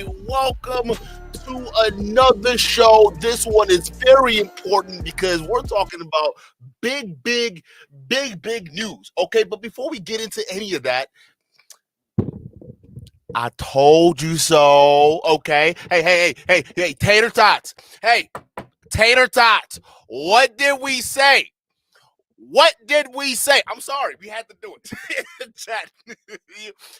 Hey, welcome to another show. This one is very important because we're talking about big, big, big news. Okay, but before we get into any of that, I told you so. Okay. Hey, tater tots. Hey, tater tots. What did we say? What did we say? I'm sorry, we had to do it. Chat,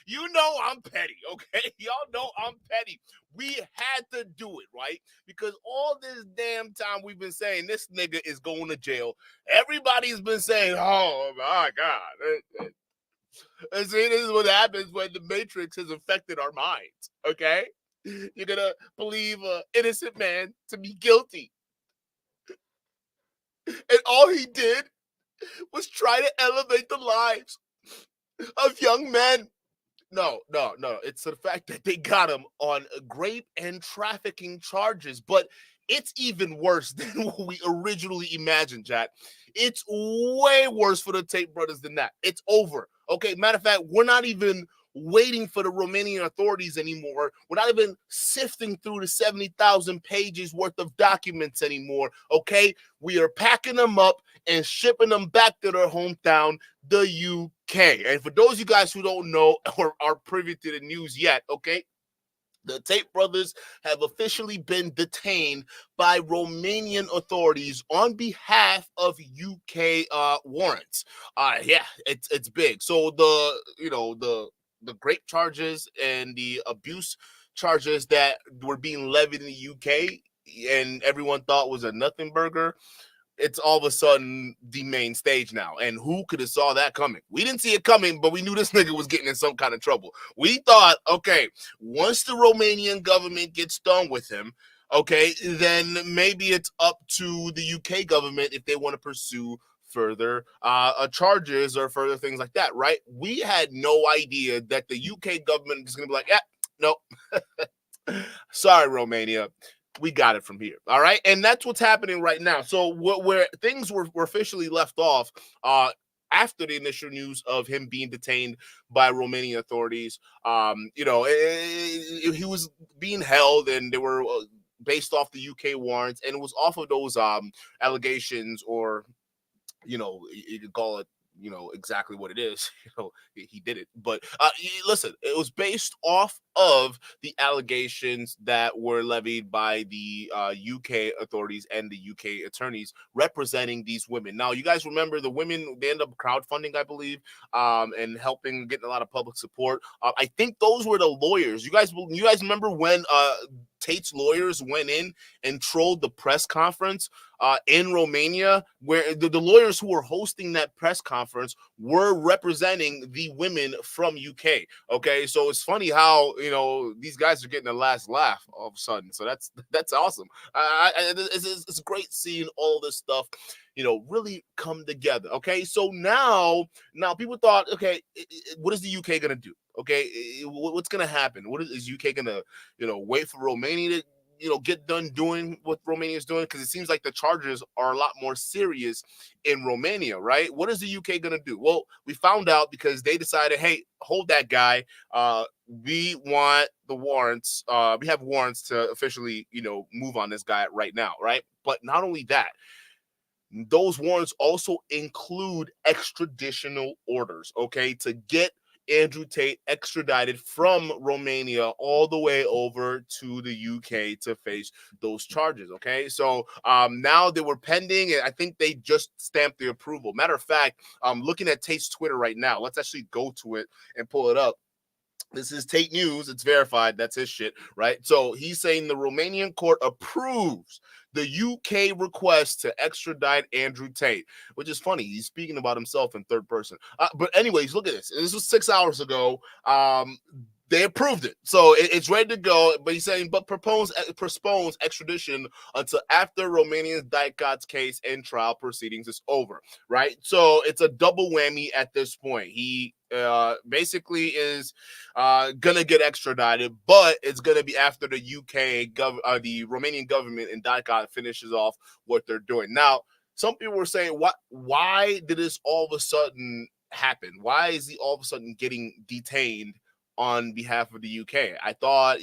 you know I'm petty, okay? Y'all know I'm petty. We had to do it, right? Because all this damn time we've been saying this nigga is going to jail. Everybody's been saying, oh my God. And see, this is what happens when the Matrix has affected our minds, okay? You're going to believe an innocent man to be guilty. And all he did was try to elevate the lives of young men. No. It's the fact that they got him on rape and trafficking charges. But it's even worse than what we originally imagined, chat. It's way worse for the Tate brothers than that. It's over. Okay, matter of fact, we're not even waiting for the Romanian authorities anymore. We're not even sifting through the 70,000 pages worth of documents anymore. Okay, we are packing them up and shipping them back to their hometown, the UK. And for those of you guys who don't know or are privy to the news yet, okay, the Tate brothers have officially been detained by Romanian authorities on behalf of UK warrants. Yeah, it's big. So the rape charges and the abuse charges that were being levied in the UK and everyone thought was a nothing burger, it's all of a sudden the main stage now. And who could have saw that coming? We didn't see it coming, but we knew this nigga was getting in some kind of trouble. We thought, okay, once the Romanian government gets done with him, okay, then maybe it's up to the UK government if they want to pursue further charges or further things like that, right? We had no idea that the UK government is going to be like, yeah, no, sorry, Romania, we got it from here. All right. And that's what's happening right now. So where things were officially left off after the initial news of him being detained by Romanian authorities, he was being held and they were based off the UK warrants. And it was off of those allegations, or, you could call it, exactly what it is. He did it. But listen, it was based off of the allegations that were levied by the UK authorities and the UK attorneys representing these women. Now, you guys remember the women, they end up crowdfunding, I believe, and helping getting a lot of public support. I think those were the lawyers. You guys remember when Tate's lawyers went in and trolled the press conference in Romania, where the lawyers who were hosting that press conference were representing the women from UK. Okay, so it's funny how these guys are getting the last laugh all of a sudden. So that's awesome. It's great seeing all this stuff, really come together. Okay, so now people thought, okay, what is the UK gonna do? Okay, what's gonna happen? Is UK gonna wait for Romania to get done doing what Romania is doing? Because it seems like the charges are a lot more serious in Romania, right? What is the UK gonna do? Well, we found out because they decided, hey, hold that guy. We want the warrants. We have warrants to officially move on this guy right now, right? But not only that, those warrants also include extraditional orders, okay, to get Andrew Tate extradited from Romania all the way over to the UK to face those charges. Okay, so now they were pending, and I think they just stamped the approval. Matter of fact, I'm looking at Tate's Twitter right now. Let's actually go to it and pull it up. This is Tate News. It's verified. That's his shit, right? So he's saying the Romanian court approves the UK request to extradite Andrew Tate, which is funny. He's speaking about himself in third person. But anyways, look at this. This was 6 hours ago. They approved it. So it's ready to go. But he's saying, but postpones extradition until after Romanian's Dicot's case and trial proceedings is over, right? So it's a double whammy at this point. He basically is gonna get extradited, but it's gonna be after the the Romanian government and Dicot finishes off what they're doing. Now, some people were saying, why did this all of a sudden happen? Why is he all of a sudden getting detained on behalf of the UK? I thought,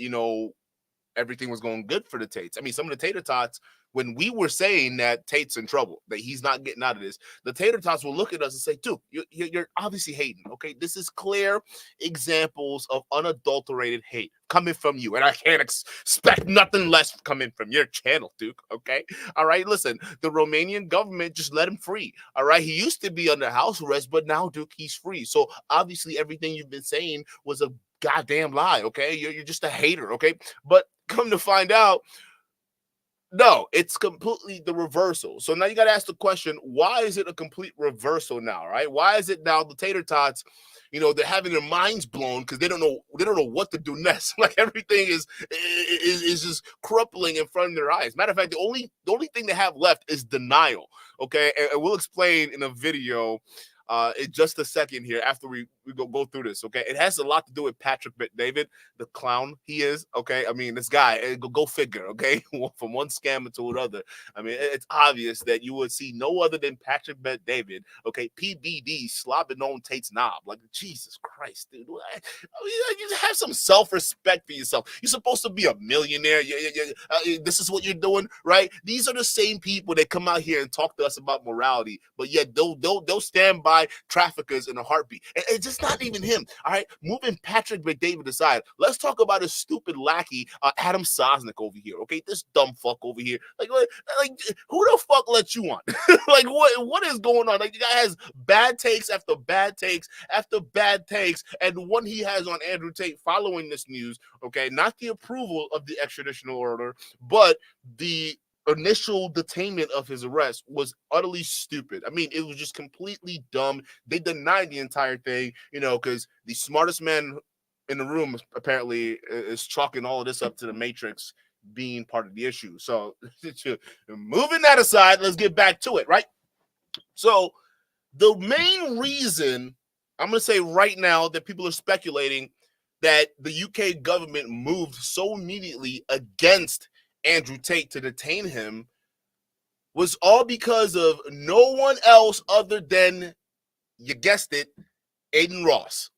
everything was going good for the Tates. I mean, some of the tater tots, when we were saying that Tate's in trouble, that he's not getting out of this, the tater tots will look at us and say, dude, you're obviously hating, okay? This is clear examples of unadulterated hate coming from you, and I can't expect nothing less coming from your channel, Duke, okay? All right, listen, the Romanian government just let him free, all right? He used to be under house arrest, but now, Duke, he's free. So obviously everything you've been saying was a goddamn lie, okay? You're just a hater, okay? But come to find out, no, it's completely the reversal. So now you got to ask the question, why is it a complete reversal now, right? Why is it now the tater tots, you know, they're having their minds blown because they don't know what to do next. Like everything is just crippling in front of their eyes. Matter of fact, the only thing they have left is denial. Okay, and we'll explain in a video in just a second here after we go through this. Okay, it has a lot to do with Patrick Bet-David, the clown he is. Okay, I mean, this guy, go figure. Okay, from one scammer to another. I mean, it's obvious that you would see no other than Patrick Bet-David. Okay, PBD slobbing on Tate's knob. Like, Jesus Christ, dude. I mean, you have some self-respect for yourself. You're supposed to be a millionaire. This is what you're doing, right? These are the same people that come out here and talk to us about morality, but yet they'll stand by traffickers in a heartbeat. And it's just not even him. All right, moving Patrick Bet-David aside, let's talk about his stupid lackey, Adam Sosnick over here. Okay, this dumb fuck over here. Like who the fuck let you on? Like what is going on? Like the guy has bad takes after bad takes after bad takes, and the one he has on Andrew Tate following this news. Okay, not the approval of the extradition order, but the initial detainment of his arrest was utterly stupid. I mean, it was just completely dumb. They denied the entire thing, you know, because the smartest man in the room apparently is chalking all of this up to the Matrix being part of the issue. So moving that aside, let's get back to it, right? So the main reason I'm going to say right now that people are speculating that the UK government moved so immediately against Andrew Tate to detain him was all because of no one else other than, you guessed it, Aiden Ross.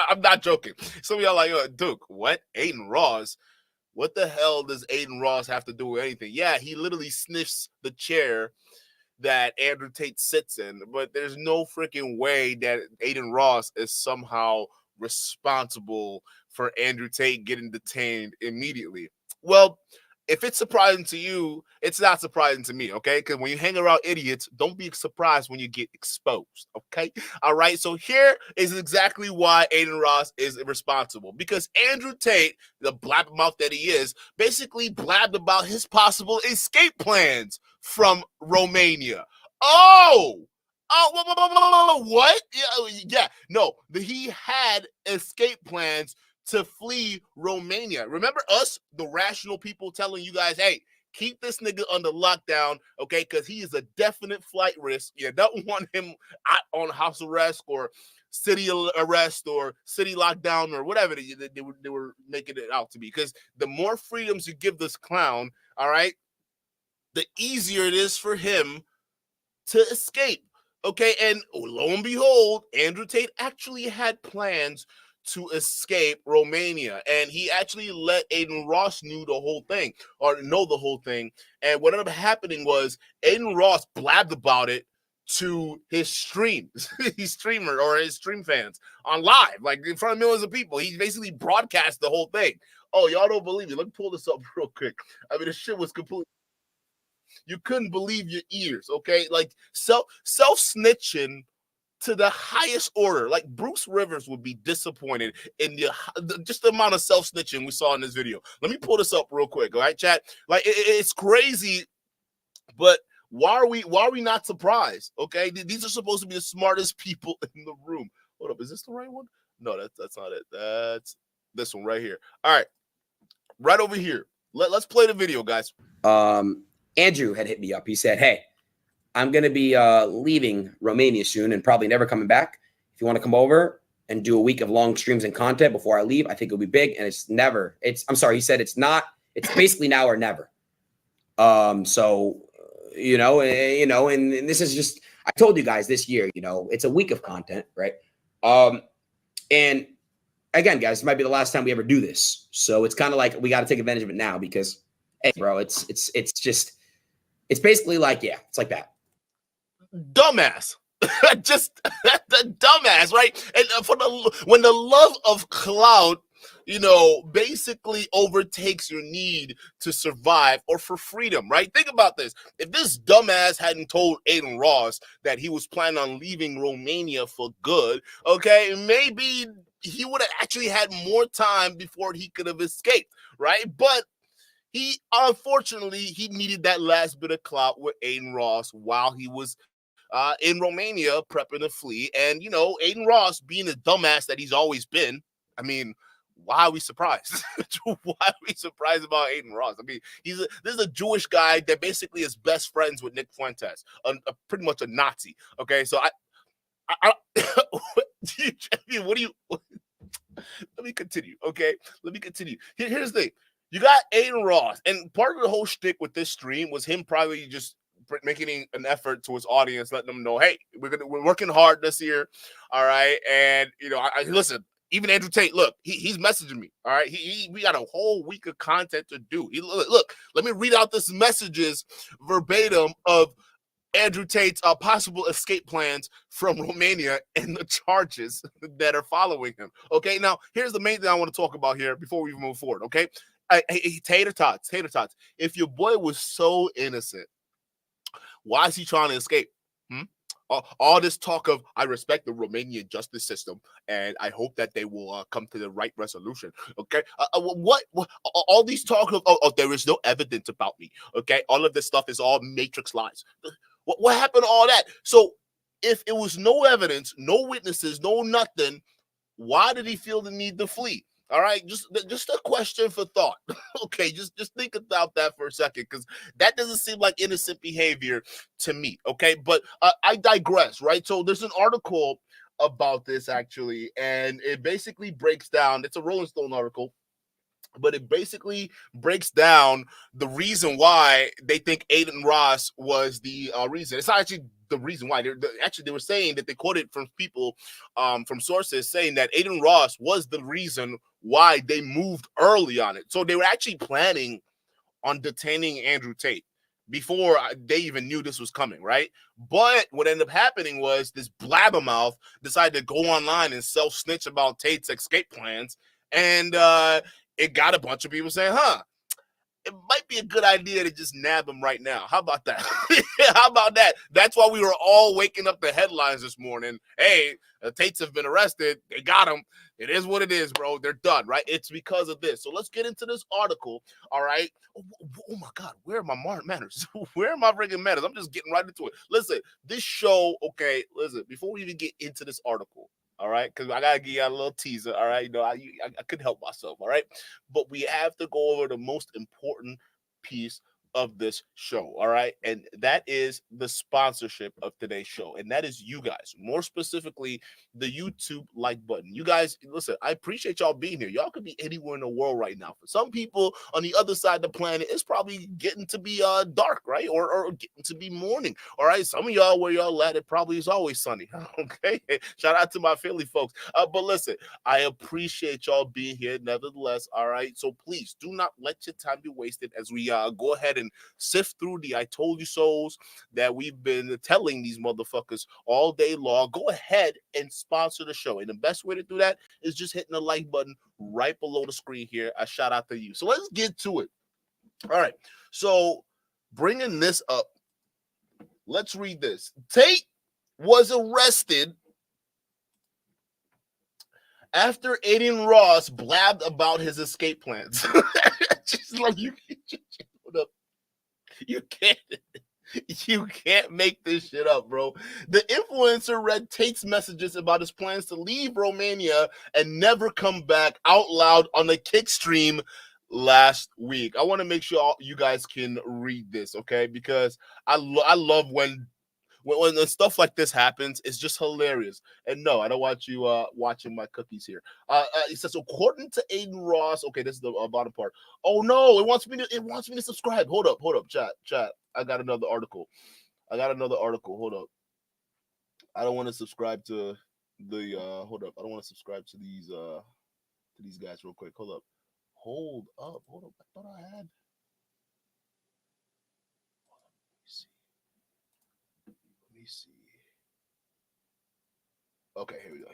I'm not joking. Some of y'all are like, Duke, what? Aiden Ross? What the hell does Aiden Ross have to do with anything? Yeah, he literally sniffs the chair that Andrew Tate sits in, but there's no freaking way that Aiden Ross is somehow responsible for Andrew Tate getting detained immediately. Well, if it's surprising to you, it's not surprising to me, okay? Because when you hang around idiots, don't be surprised when you get exposed, okay? All right, so here is exactly why Aiden Ross is responsible. Because Andrew Tate, the blabbermouth that he is, basically blabbed about his possible escape plans from Romania. What? Yeah, no, he had escape plans to flee Romania. Remember us, the rational people, telling you guys, hey, keep this nigga under lockdown, okay, because he is a definite flight risk. You don't want him out on house arrest or city arrest or city lockdown or whatever they were making it out to be. Because the more freedoms you give this clown, all right, the easier it is for him to escape, okay? And lo and behold, Andrew Tate actually had plans to escape Romania, and he actually let Aiden Ross know the whole thing. And what ended up happening was Aiden Ross blabbed about it to his streams, his streamer or his stream fans on live, like in front of millions of people. He basically broadcast the whole thing. Oh, y'all don't believe me? Let me pull this up real quick. I mean, this shit was completely. You couldn't believe your ears, okay? Like self-snitching to the highest order. Like Bruce Rivers would be disappointed in just the amount of self-snitching we saw in this video. Let me pull this up real quick, all right, chat? Like it's crazy, but why are we not surprised? Okay, these are supposed to be the smartest people in the room. Hold up, is this the right one? No, that's not it. That's this one right here. All right, right over here. Let's play the video, guys. Andrew had hit me up. He said, hey, I'm going to be leaving Romania soon and probably never coming back. If you want to come over and do a week of long streams and content before I leave, I think it'll be big. And I'm sorry. He said it's basically now or never. So, and this is just, I told you guys this year, it's a week of content, right? And again, guys, this might be the last time we ever do this. So it's kind of like we got to take advantage of it now because, hey, bro, it's basically like, yeah, it's like that. Dumbass. Just the dumbass, right? And when the love of clout, basically overtakes your need to survive or for freedom, right? Think about this. If this dumbass hadn't told Aiden Ross that he was planning on leaving Romania for good, okay, maybe he would have actually had more time before he could have escaped, right? But unfortunately, he needed that last bit of clout with Aiden Ross while he was in Romania prepping to flee. And, Aiden Ross, being the dumbass that he's always been, I mean, why are we surprised? Why are we surprised about Aiden Ross? I mean, this is a Jewish guy that basically is best friends with Nick Fuentes, pretty much a Nazi. Okay, so what do you? Let me continue. Okay, let me continue. Here's the thing: you got Aiden Ross, and part of the whole shtick with this stream was him probably just making an effort to his audience, letting them know, hey, we're working hard this year, all right. And I listen. Even Andrew Tate, look, he's messaging me. All right, we got a whole week of content to do. Look, let me read out this messages verbatim of Andrew Tate's possible escape plans from Romania and the charges that are following him. Okay, now here's the main thing I want to talk about here before we move forward. Okay, Tater Tots. If your boy was so innocent, why is he trying to escape? All this talk of, I respect the Romanian justice system, and I hope that they will come to the right resolution. Okay, what all these talk of, there is no evidence about me. Okay, all of this stuff is all matrix lies. What happened to all that? So if it was no evidence, no witnesses, no nothing, why did he feel the need to flee? All right, just a question for thought. Okay, just think about that for a second, because that doesn't seem like innocent behavior to me. Okay, but I digress, right? So there's an article about this actually, and it basically breaks down. It's a Rolling Stone article, but it basically breaks down the reason why they think Aiden Ross was the reason. It's not actually the reason why. They were saying that they quoted from people, from sources saying that Aiden Ross was the reason why they moved early on it. So they were actually planning on detaining Andrew Tate before they even knew this was coming, right? But what ended up happening was this blabbermouth decided to go online and self-snitch about Tate's escape plans, and it got a bunch of people saying, it might be a good idea to just nab him right now. How about that? How about that? That's why we were all waking up the headlines this morning. Hey, the Tates have been arrested. They got him. It is what it is, bro. They're done, right? It's because of this. So let's get into this article, all right? Oh my God, where are my manners? Where are my friggin' manners? I'm just getting right into it. Listen, this show, okay, listen, before we even get into this article, all right, because I gotta give you a little teaser, all right. I couldn't help myself, all right. But we have to go over the most important piece of this show, all right, and that is the sponsorship of today's show, and that is you guys, more specifically the YouTube like button. You guys, listen, I appreciate y'all being here. Y'all could be anywhere in the world right now. For some people on the other side of the planet, it's probably getting to be dark, right, or getting to be morning. All right, some of y'all where y'all at, it probably is always sunny. Okay, shout out to my Philly folks. But listen, I appreciate y'all being here nevertheless. All right, so please do not let your time be wasted as we go ahead and sift through the I told you so's that we've been telling these motherfuckers all day long. Go ahead and sponsor the show, and the best way to do that is just hitting the like button right below the screen here. A shout out to you. So let's get to it. All right, so bringing this up, let's read this. Tate was arrested after Aiden Ross blabbed about his escape plans. Just like you can't make this shit up, bro. The influencer read Tate's messages about his plans to leave Romania and never come back out loud on the Kick stream last week. I want to make sure you guys can read this, okay? Because I love when stuff like this happens. It's just hilarious. And no, I don't want you watching my cookies here. It says, according to Aiden Ross, okay, this is the bottom part. Oh no, it wants me to subscribe. Hold up, chat. I got another article. Hold up. I don't want to subscribe to the hold up. I don't want to subscribe to these to these guys real quick. Hold up. Hold up. I thought I had. Let me see. Okay, here we go.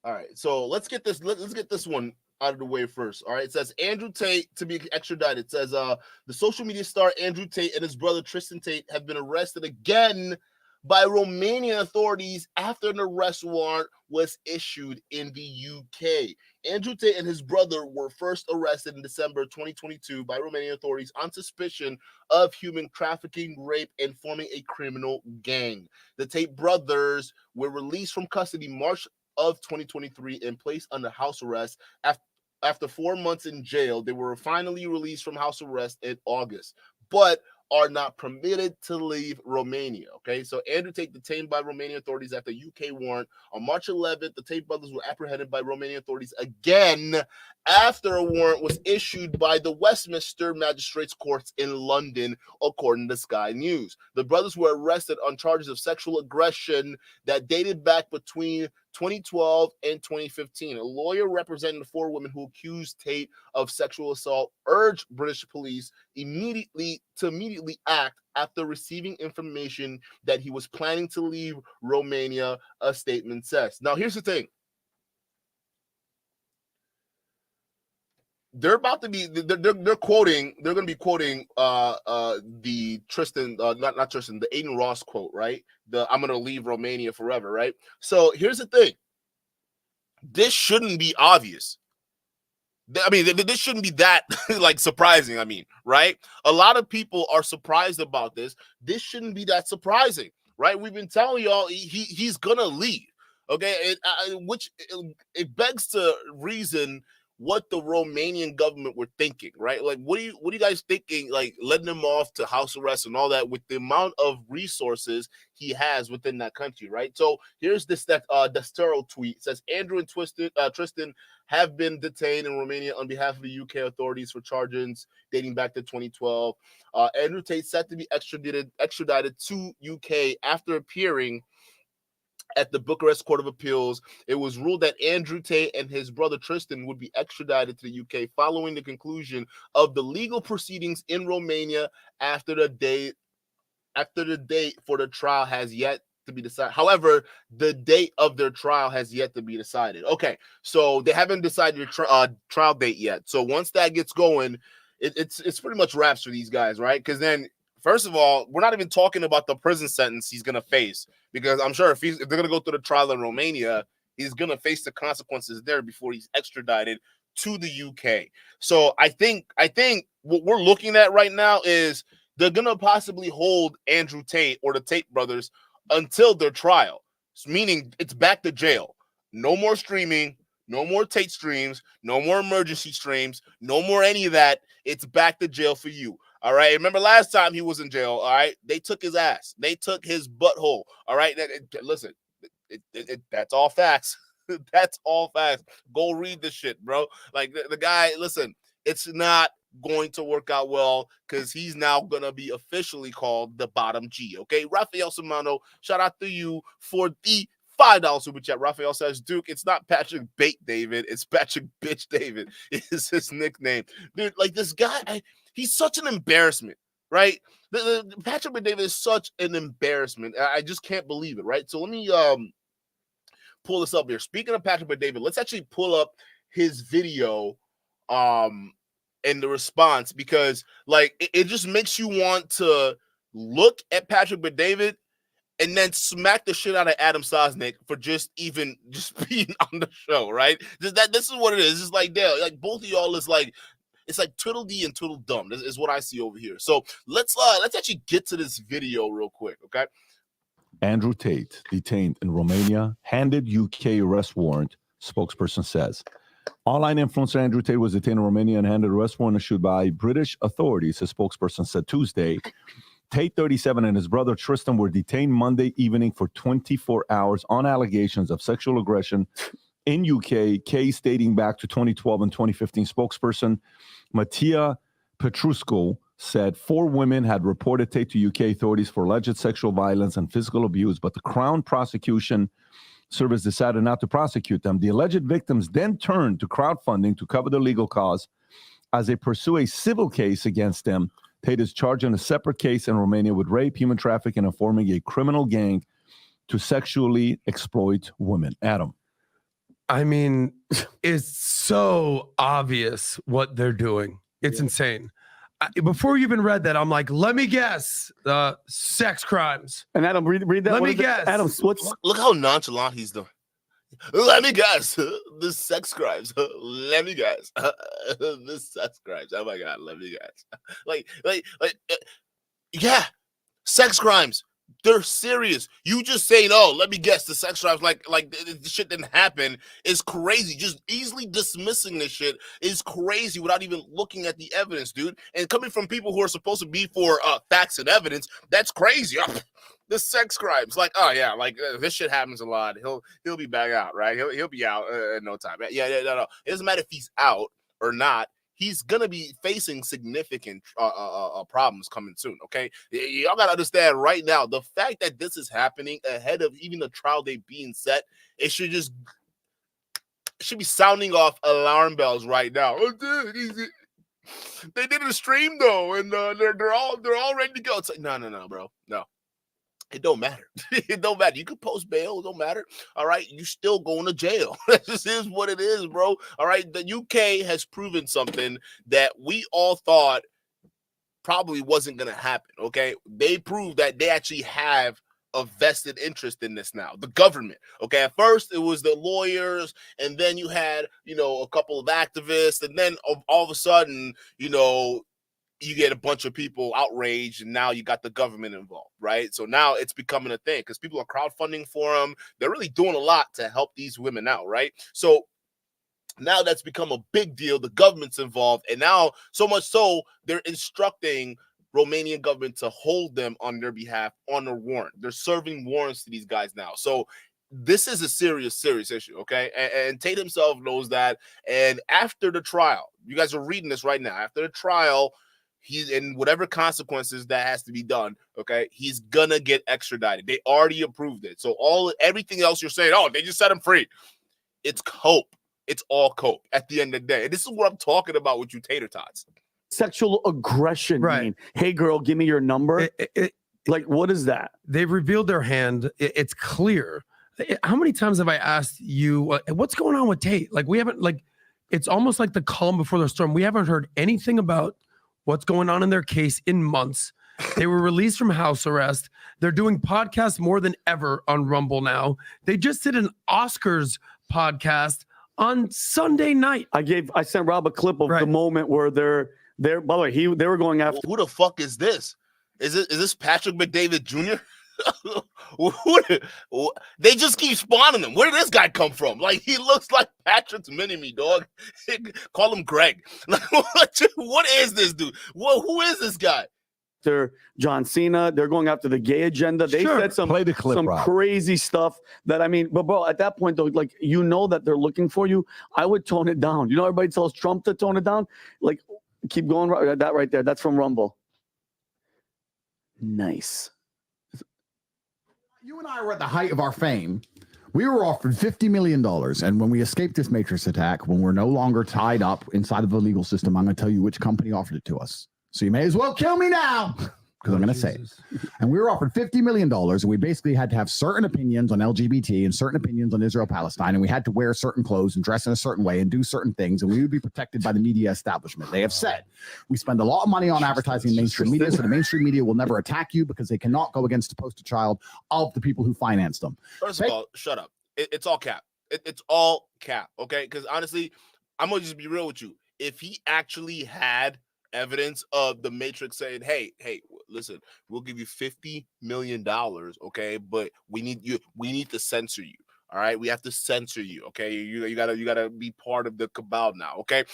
All right, so let's get this. Let's get this one out of the way first. All right, it says Andrew Tate to be extradited. It says the social media star Andrew Tate and his brother Tristan Tate have been arrested again by Romanian authorities after an arrest warrant was issued in the UK. Andrew Tate and his brother were first arrested in December 2022 by Romanian authorities on suspicion of human trafficking, rape, and forming a criminal gang. The Tate brothers were released from custody March of 2023 and placed under house arrest. After 4 months in jail, they were finally released from house arrest in August, but are not permitted to leave Romania. Okay, so Andrew Tate detained by Romanian authorities after UK warrant. On March 11th, the Tate brothers were apprehended by Romanian authorities again after a warrant was issued by the Westminster Magistrates Courts in London, according to Sky News. The brothers were arrested on charges of sexual aggression that dated back between 2012 and 2015. A lawyer representing the 4 women who accused Tate of sexual assault urged British police immediately act after receiving information that he was planning to leave Romania, a statement says. Now, here's the thing. They're going to be quoting the Tristan, not Tristan, the Aiden Ross quote, right? I'm going to leave Romania forever, right? So here's the thing. This shouldn't be obvious. I mean, this shouldn't be that like surprising. I mean, right? A lot of people are surprised about this. This shouldn't be that surprising, right? We've been telling y'all he's gonna leave. Okay, which begs to reason what the Romanian government were thinking, right? Like, what are you guys thinking? Like, letting him off to house arrest and all that with the amount of resources he has within that country, right? So here's this Destero tweet. It says Andrew and Tristan have been detained in Romania on behalf of the UK authorities for charges dating back to 2012. Andrew Tate set to be extradited to UK after appearing at the Bucharest Court of Appeals. It was ruled that Andrew Tate and his brother Tristan would be extradited to the UK following the conclusion of the legal proceedings in Romania after the date for the trial has yet to be decided. However, the date of their trial has yet to be decided. Okay, so they haven't decided the trial date yet. So once that gets going, it's pretty much wraps for these guys, right? Because then, first of all, we're not even talking about the prison sentence he's going to face, because I'm sure if they're going to go through the trial in Romania, he's going to face the consequences there before he's extradited to the UK. So I think what we're looking at right now is they're going to possibly hold Andrew Tate or the Tate brothers until their trial, meaning it's back to jail. No more streaming, no more Tate streams, no more emergency streams, no more any of that. It's back to jail for you. All right. Remember last time he was in jail. All right. They took his ass. They took his butthole. All right. Listen, that's all facts. That's all facts. Go read this shit, bro. Like the guy, listen, it's not going to work out well because he's now going to be officially called the bottom G. Okay. Rafael Simano, shout out to you for the $5 super chat. Rafael says, Duke, it's not Patrick Bait David. It's Patrick Bitch David. It's his nickname. Dude, like this guy, he's such an embarrassment, right? The Patrick Bait David is such an embarrassment. I just can't believe it, right? So let me pull this up here. Speaking of Patrick Bait David, let's actually pull up his video and the response, because like it just makes you want to look at Patrick Bait David and then smack the shit out of Adam Sosnick for just being on the show, right? This is what it is. It's like, damn, like both of y'all is like, it's like Twiddledee and Twiddledum. This is what I see over here. So let's actually get to this video real quick, okay? Andrew Tate, detained in Romania, handed UK arrest warrant, spokesperson says. Online influencer Andrew Tate was detained in Romania and handed arrest warrant issued by British authorities, a spokesperson said Tuesday. Tate, 37, and his brother Tristan were detained Monday evening for 24 hours on allegations of sexual aggression in UK, case dating back to 2012 and 2015. Spokesperson Mattia Petrusko said 4 women had reported Tate to UK authorities for alleged sexual violence and physical abuse, but the Crown prosecution service decided not to prosecute them. The alleged victims then turned to crowdfunding to cover their legal costs. As they pursue a civil case against them, Tate is charged in a separate case in Romania with rape, human trafficking, and forming a criminal gang to sexually exploit women. Adam. I mean, it's so obvious what they're doing. It's insane. Before you even read that, I'm like, let me guess. Sex crimes. And Adam, read that. Let me guess. Adam, Look how nonchalant he's doing. Let me guess. The sex crimes. Let me guess. The sex crimes. Oh my God. Let me guess. Yeah. Sex crimes. They're serious. You just saying, "Oh, let me guess," the sex crimes, like the shit didn't happen, is crazy. Just easily dismissing this shit is crazy without even looking at the evidence, dude. And coming from people who are supposed to be for facts and evidence, that's crazy. The sex crimes, like, oh yeah, like this shit happens a lot. He'll be back out, right? He'll be out in no time. Yeah, no. It doesn't matter if he's out or not. He's gonna be facing significant problems coming soon. Okay, y'all gotta understand right now the fact that this is happening ahead of even the trial date being set. It should be sounding off alarm bells right now. Oh, dude, they did a stream though, and they're all ready to go. It's like no, bro, no. It don't matter. It don't matter. You can post bail. It don't matter. All right. You still going to jail. This is what it is, bro. All right. The UK has proven something that we all thought probably wasn't going to happen. Okay. They proved that they actually have a vested interest in this now. The government. Okay. At first it was the lawyers, and then you had, a couple of activists, and then all of a sudden, you get a bunch of people outraged, and now you got the government involved, right? So now it's becoming a thing because people are crowdfunding for them. They're really doing a lot to help these women out, right? So now that's become a big deal. The government's involved, and now so much so they're instructing Romanian government to hold them on their behalf on a warrant. They're serving warrants to these guys now. So this is a serious issue, okay? And Tate himself knows that. And after the trial, you guys are reading this right now. After the trial, he's in whatever consequences that has to be done. Okay, he's gonna get extradited. They already approved it. So everything else you're saying, oh, they just set him free. It's cope. It's all cope at the end of the day. And this is what I'm talking about with you tater tots. Sexual aggression. Right. Mean, hey girl, give me your number. Like, what is that? They've revealed their hand. It's clear. How many times have I asked you, what's going on with Tate? Like, we haven't, it's almost like the calm before the storm. We haven't heard anything about what's going on in their case in months. They were released from house arrest. They're doing podcasts more than ever on Rumble now. They just did an Oscars podcast on Sunday night. I sent Rob a clip of the moment where they're by the way, they were going after. Who the fuck is this? Is this Patrick McDavid Jr.? They just keep spawning him. Where did this guy come from? Like, he looks like Patrick's mini-me, dog. Call him Greg. Like, what is this dude? Who is this guy? They're John Cena. They're going after the gay agenda. They said some crazy stuff that, I mean, but bro, at that point though, like, that they're looking for you. I would tone it down. Everybody tells Trump to tone it down. Like, keep going. That right there. That's from Rumble. Nice. You and I were at the height of our fame. We were offered $50 million. And when we escaped this Matrix attack, when we're no longer tied up inside of the legal system, I'm going to tell you which company offered it to us. So you may as well kill me now, because I'm going to say it. And we were offered $50 million. And we basically had to have certain opinions on LGBT and certain opinions on Israel-Palestine. And we had to wear certain clothes and dress in a certain way and do certain things. And we would be protected by the media establishment. They have said we spend a lot of money on advertising in mainstream media, so the mainstream media will never attack you because they cannot go against the poster child of the people who finance them. First of all, shut up. It's all cap. It's all cap, okay? Because honestly, I'm going to just be real with you. If he actually had evidence of the Matrix saying, hey, listen, we'll give you $50 million, okay, but we need to censor you. All right, we have to censor you, okay? You gotta be part of the cabal now, okay?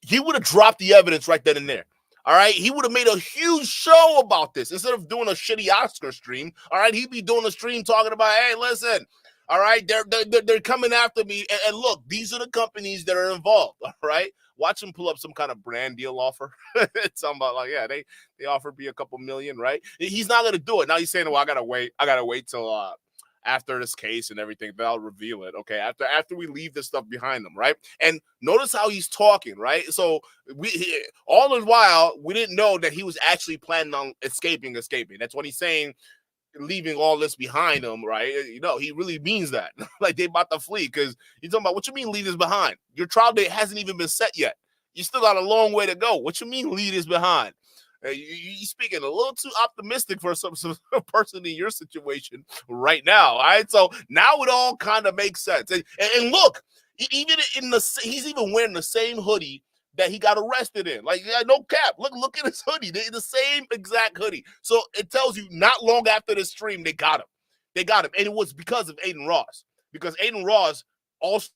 He would have dropped the evidence right then and there. All right, he would have made a huge show about this instead of doing a shitty Oscar stream. All right, he'd be doing a stream talking about, hey, listen, all right, they're coming after me, and look, these are the companies that are involved. All right. Watch him pull up some kind of brand deal offer. It's something about like, yeah, they offered me a couple million, right? He's not gonna do it. Now he's saying, well, I gotta wait till after this case and everything, but I'll reveal it. Okay, after we leave this stuff behind them, right? And notice how he's talking, right? So all the while we didn't know that he was actually planning on escaping. That's what he's saying. Leaving all this behind him, right? You know, he really means that. Like they about to flee because he's talking about, what you mean leave this behind? Your trial date hasn't even been set yet. You still got a long way to go. What you mean leave this behind? You're speaking a little too optimistic for some person in your situation right now. All right, so now it all kind of makes sense. And look, even he's even wearing the same hoodie that he got arrested in. Like, yeah, no cap. Look at his hoodie. The same exact hoodie. So it tells you not long after the stream, they got him. And it was because of Aiden Ross. Because Aiden Ross also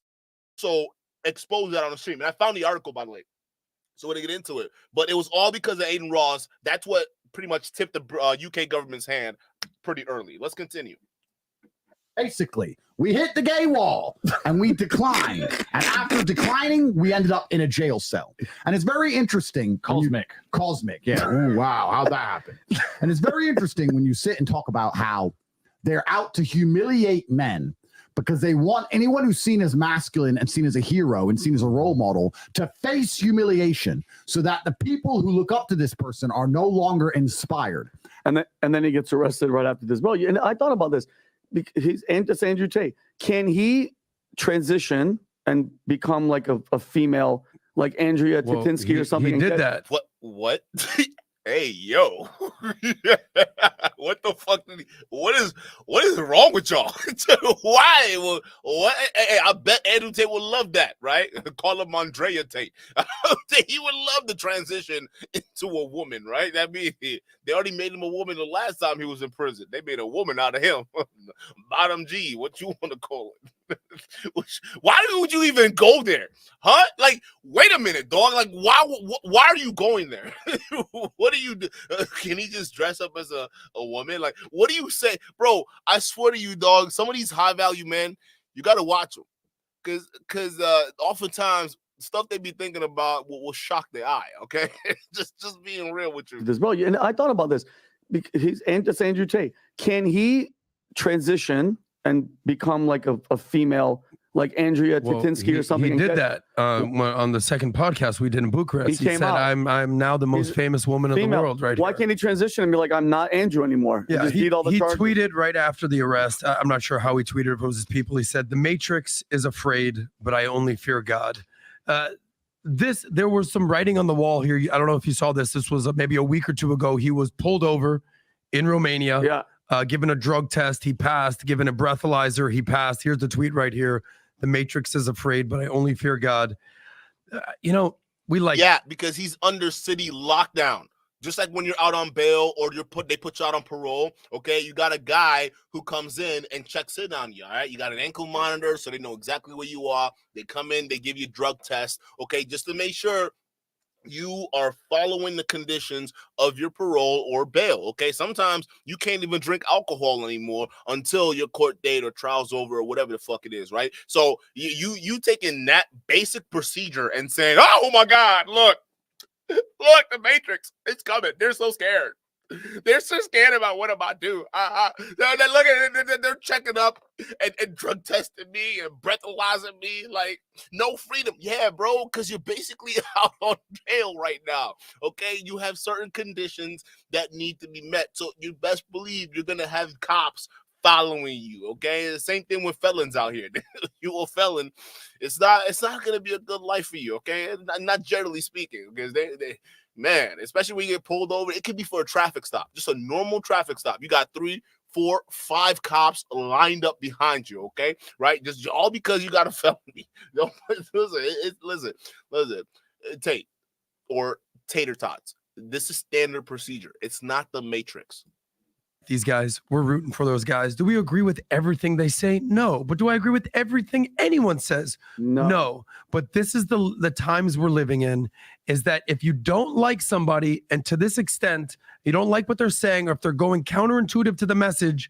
exposed that on the stream. And I found the article, by the way. So we're going to get into it. But it was all because of Aiden Ross. That's what pretty much tipped the UK government's hand pretty early. Let's continue. Basically, we hit the gay wall and we declined. And after declining, we ended up in a jail cell. And it's very interesting. Cosmic, yeah. Ooh, wow. How'd that happen? And it's very interesting when you sit and talk about how they're out to humiliate men because they want anyone who's seen as masculine and seen as a hero and seen as a role model to face humiliation so that the people who look up to this person are no longer inspired. And then he gets arrested right after this. Well, and I thought about this. It's Andrew Tate. Can he transition and become like a female, like Andrea Tatinsky or something? He did that. What? Hey, yo. What the fuck? What is wrong with y'all? Why? What? Hey, I bet Andrew Tate would love that, right? Call him Andrea Tate. He would love the transition into a woman, right? That means they already made him a woman the last time he was in prison. They made a woman out of him. Bottom G, what you want to call it? Why would you even go there? Huh? Like, wait a minute, dog. Like, why are you going there? What do you do? Can he just dress up as a woman? Like, what do you say? Bro, I swear to you, dog, some of these high value men, you got to watch them. Because oftentimes stuff they be thinking about will shock their eye, okay? just being real with you. Bro, and I thought about this. It's Andrew Tate. Can he transition and become like a female, like Andrea Tatinsky or something? He did that on the second podcast we did in Bucharest. He said, I'm now the most famous woman in the world right Why here. Can't he transition and be like, I'm not Andrew anymore? Yeah, he tweeted right after the arrest. I'm not sure how he tweeted, if it was his people. He said, the Matrix is afraid, but I only fear God. There was some writing on the wall here. I don't know if you saw this. This was maybe a week or two ago. He was pulled over in Romania. Yeah. Given a drug test, he passed. Given a breathalyzer, he passed. Here's the tweet right here. The Matrix is afraid, but I only fear God. Because he's under city lockdown. Just like when you're out on bail or they put you out on parole, okay? You got a guy who comes in and checks in on you, all right? You got an ankle monitor, so they know exactly where you are. They come in, they give you drug tests, okay? Just to make sure you are following the conditions of your parole or bail, okay? Sometimes you can't even drink alcohol anymore until your court date or trial's over or whatever the fuck it is, right? So you taking that basic procedure and saying, oh my God, look, the Matrix, it's coming. They're so scared. They're so scared about what I'm about to do. They're looking, they're checking up and drug testing me and breathalyzing me. Like, no freedom. Yeah, bro, because you're basically out on bail right now. Okay, you have certain conditions that need to be met. So you best believe you're gonna have cops following you. Okay, the same thing with felons out here. You a felon, it's not gonna be a good life for you. Okay, not generally speaking, because they man, especially when you get pulled over, it could be for a traffic stop, just a normal traffic stop. You got 3, 4, 5 cops lined up behind you, okay? Right? Just all because you got a felony. Listen, Tate or tater tots. This is standard procedure. It's not the Matrix. These guys, we're rooting for those guys. Do we agree with everything they say? No. But do I agree with everything anyone says? No. But this is the times we're living in, is that if you don't like somebody, and to this extent, you don't like what they're saying, or if they're going counterintuitive to the message,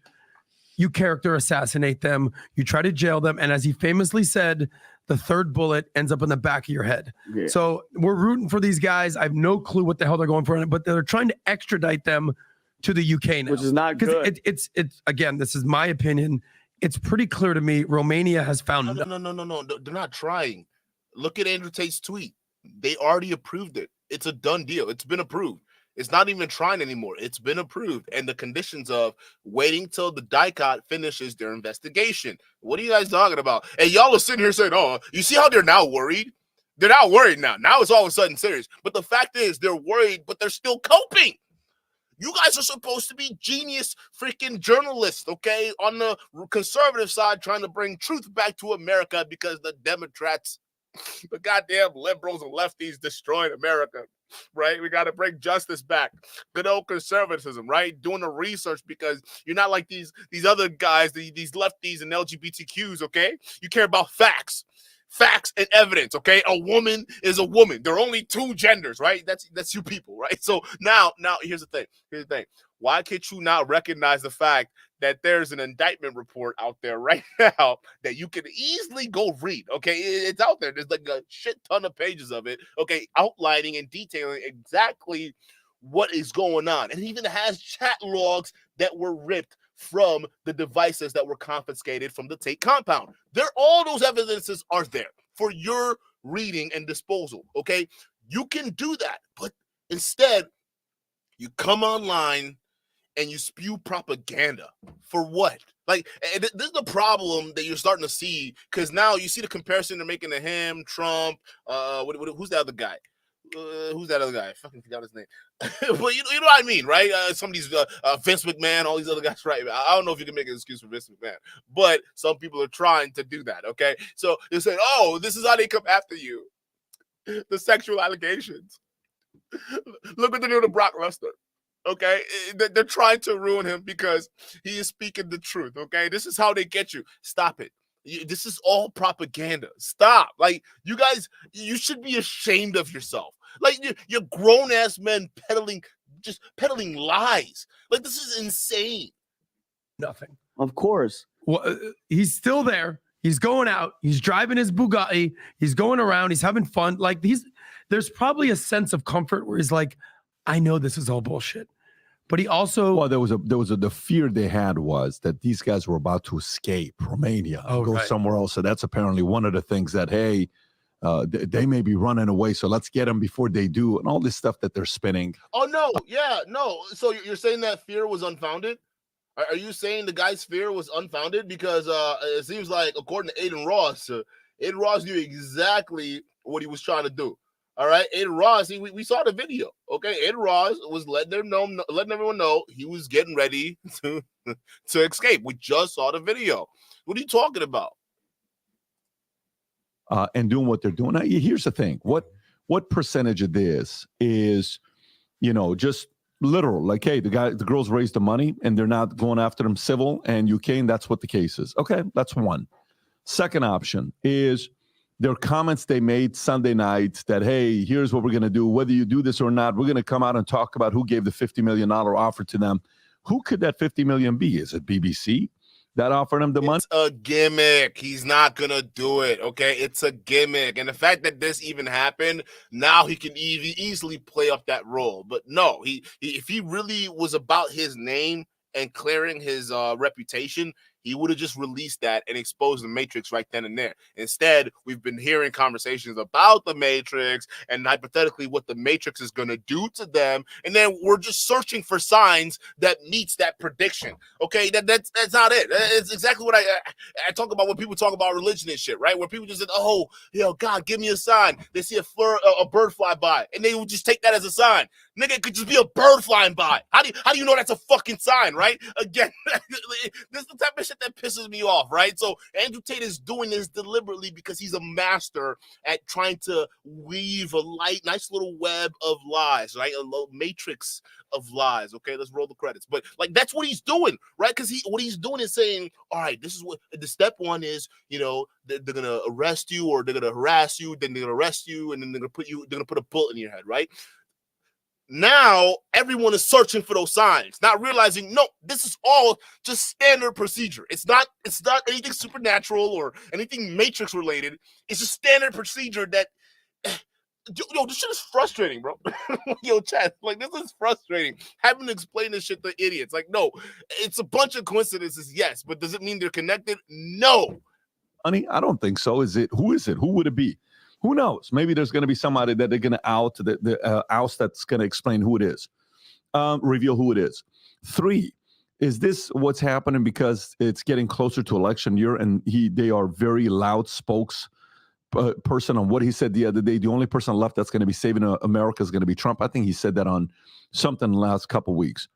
you character assassinate them, you try to jail them, and as he famously said, the third bullet ends up in the back of your head. Yeah. So we're rooting for these guys. I have no clue what the hell they're going for, but they're trying to extradite them to the UK now, which is not good. It's again, this is my opinion. it's pretty clear to me Romania has found no. They're not trying. Look at Andrew Tate's tweet. They already approved it. It's a done deal. It's been approved. It's not even trying anymore. It's been approved. And the conditions of waiting till the DICOT finishes their investigation. What are you guys talking about? And y'all are sitting here saying, oh, you see how they're now worried? They're not worried now. Now it's all of a sudden serious. But the fact is they're worried, but they're still coping. You guys are supposed to be genius freaking journalists, okay? On the conservative side, trying to bring truth back to America because the Democrats, the goddamn liberals and lefties destroyed America, right? We got to bring justice back. Good old conservatism, right? Doing the research because you're not like these other guys, these lefties and LGBTQs, okay? You care about facts and evidence, okay? A woman is a woman. There are only two genders, right? That's you people, right? So now here's the thing. Why can't you not recognize the fact that there's an indictment report out there right now that you can easily go read, okay? It's out there. There's like a shit ton of pages of it, okay, outlining and detailing exactly what is going on. And it even has chat logs that were ripped from the devices that were confiscated from the Tate compound. All those evidences are there for your reading and disposal, okay? You can do that, but instead, you come online and you spew propaganda. For what? Like, this is the problem that you're starting to see, because now you see the comparison they're making to him, Trump, who's the other guy? Who's that other guy? I fucking forgot his name. But you know what I mean, right? Some of these Vince McMahon, all these other guys, right? I don't know if you can make an excuse for Vince McMahon, but some people are trying to do that, okay? So they say, oh, this is how they come after you. The sexual allegations. Look what they're doing to Brock Lesnar. Okay, they're trying to ruin him because he is speaking the truth. Okay, this is how they get you. Stop it. This is all propaganda. Stop. Like, you guys, you should be ashamed of yourself. Like, you're grown ass men peddling lies. Like, this is insane. Nothing. Of course. Well, he's still there. He's going out. He's driving his Bugatti. He's going around. He's having fun. Like, there's probably a sense of comfort where he's like, I know this is all bullshit. But he also, well, the fear they had was that these guys were about to escape Romania and go somewhere else. So that's apparently one of the things that, hey, they may be running away, so let's get them before they do, and all this stuff that they're spinning. Oh no, yeah, no. So you're saying that fear was unfounded? Are you saying the guy's fear was unfounded? Because it seems like, according to Aiden Ross knew exactly what he was trying to do. All right, Aiden Ross, we saw the video. Okay, Aiden Ross was letting everyone know he was getting ready to escape. We just saw the video. What are you talking about? And doing what they're doing. Now, here's the thing: what percentage of this is, just literal? Like, hey, the girls raised the money, and they're not going after them civil and UK, and that's what the case is. Okay, that's one. Second option is their comments they made Sunday night that, hey, here's what we're going to do. Whether you do this or not, we're going to come out and talk about who gave the $50 million offer to them. Who could that $50 million be? Is it BBC that offered him the money? It's a gimmick. He's not going to do it, okay? It's a gimmick. And the fact that this even happened, now he can easily play up that role. But no, if he really was about his name and clearing his reputation, he would have just released that and exposed the Matrix right then and there. Instead, we've been hearing conversations about the Matrix and hypothetically what the Matrix is going to do to them. And then we're just searching for signs that meets that prediction. Okay, that's not it. It's exactly what I talk about when people talk about religion and shit, right? Where people just say, oh, God, give me a sign. They see a bird fly by, and they would just take that as a sign. Nigga, it could just be a bird flying by. How do you know that's a fucking sign, right? Again, this is the type of shit that pisses me off, right? So Andrew Tate is doing this deliberately because he's a master at trying to weave a nice little web of lies, right? A little matrix of lies. Okay, let's roll the credits. But like, that's what he's doing, right? Because what he's doing is saying, all right, this is what the step one is. They're gonna arrest you, or they're gonna harass you, then they're gonna arrest you, and then they're gonna put a bullet in your head, right? Now everyone is searching for those signs, not realizing, no, this is all just standard procedure. It's not anything supernatural or anything Matrix related. It's just standard procedure that Yo, this shit is frustrating, bro. Yo, chat, like, this is frustrating. Having to explain this shit to idiots. Like, no, it's a bunch of coincidences, yes, but does it mean they're connected? No. Honey, I don't think so. Who is it? Who would it be? Who knows? Maybe there's going to be somebody that they're going to oust that's going to explain who it is, reveal who it is. 3, is this what's happening because it's getting closer to election year and they are very loud person on what he said the other day? The only person left that's going to be saving America is going to be Trump. I think he said that on something the last couple of weeks.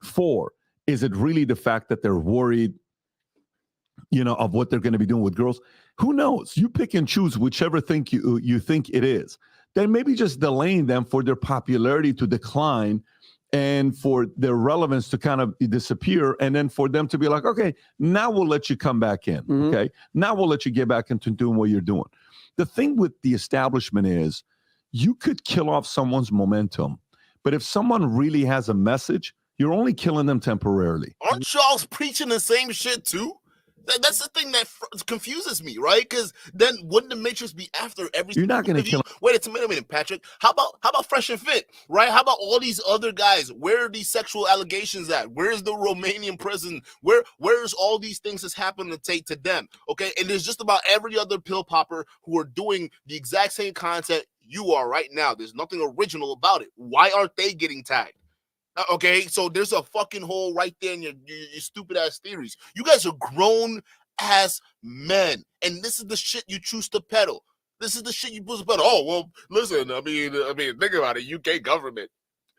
4, is it really the fact that they're worried, of what they're going to be doing with girls? Who knows? You pick and choose whichever thing you think it is. Then maybe just delaying them for their popularity to decline and for their relevance to kind of disappear, and then for them to be like, okay, now we'll let you come back in. Mm-hmm. Okay, now we'll let you get back into doing what you're doing. The thing with the establishment is you could kill off someone's momentum, but if someone really has a message, you're only killing them temporarily. Aren't y'all preaching the same shit too? That's the thing that confuses me, right? Because then wouldn't the Matrix be after every? You're not going to kill. Wait a minute, Patrick. How about Fresh and Fit, right? How about all these other guys? Where are these sexual allegations at? Where's the Romanian prison? Where's all these things that's happening to Tate to them? Okay, and there's just about every other pill popper who are doing the exact same content you are right now. There's nothing original about it. Why aren't they getting tagged? Okay, so there's a fucking hole right there in your stupid ass theories. You guys are grown ass men, and this is the shit you choose to peddle. This is the shit you choose to peddle. Oh well, listen. I mean, think about it. UK government.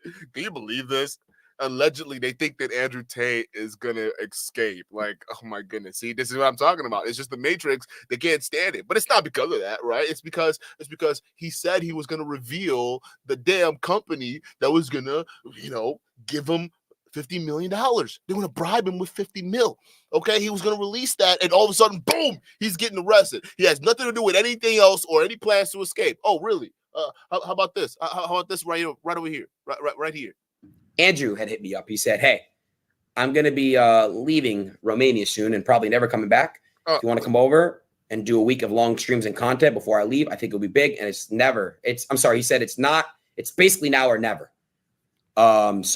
Can you believe this? Allegedly, they think that Andrew Tate is gonna escape. Like, oh my goodness. See, this is what I'm talking about. It's just the Matrix. They can't stand it, but it's not because of that, right? It's because he said he was gonna reveal the damn company that was gonna, give him $50 million. They're gonna bribe him with 50 mil. Okay, he was gonna release that, and all of a sudden, boom, he's getting arrested. He has nothing to do with anything else or any plans to escape. Oh, really? How about this? How about this right over here, right here? Andrew had hit me up. He said, hey, I'm going to be leaving Romania soon and probably never coming back. If you want to come over and do a week of long streams and content before I leave, I think it'll be big. And I'm sorry. He said it's basically now or never. And this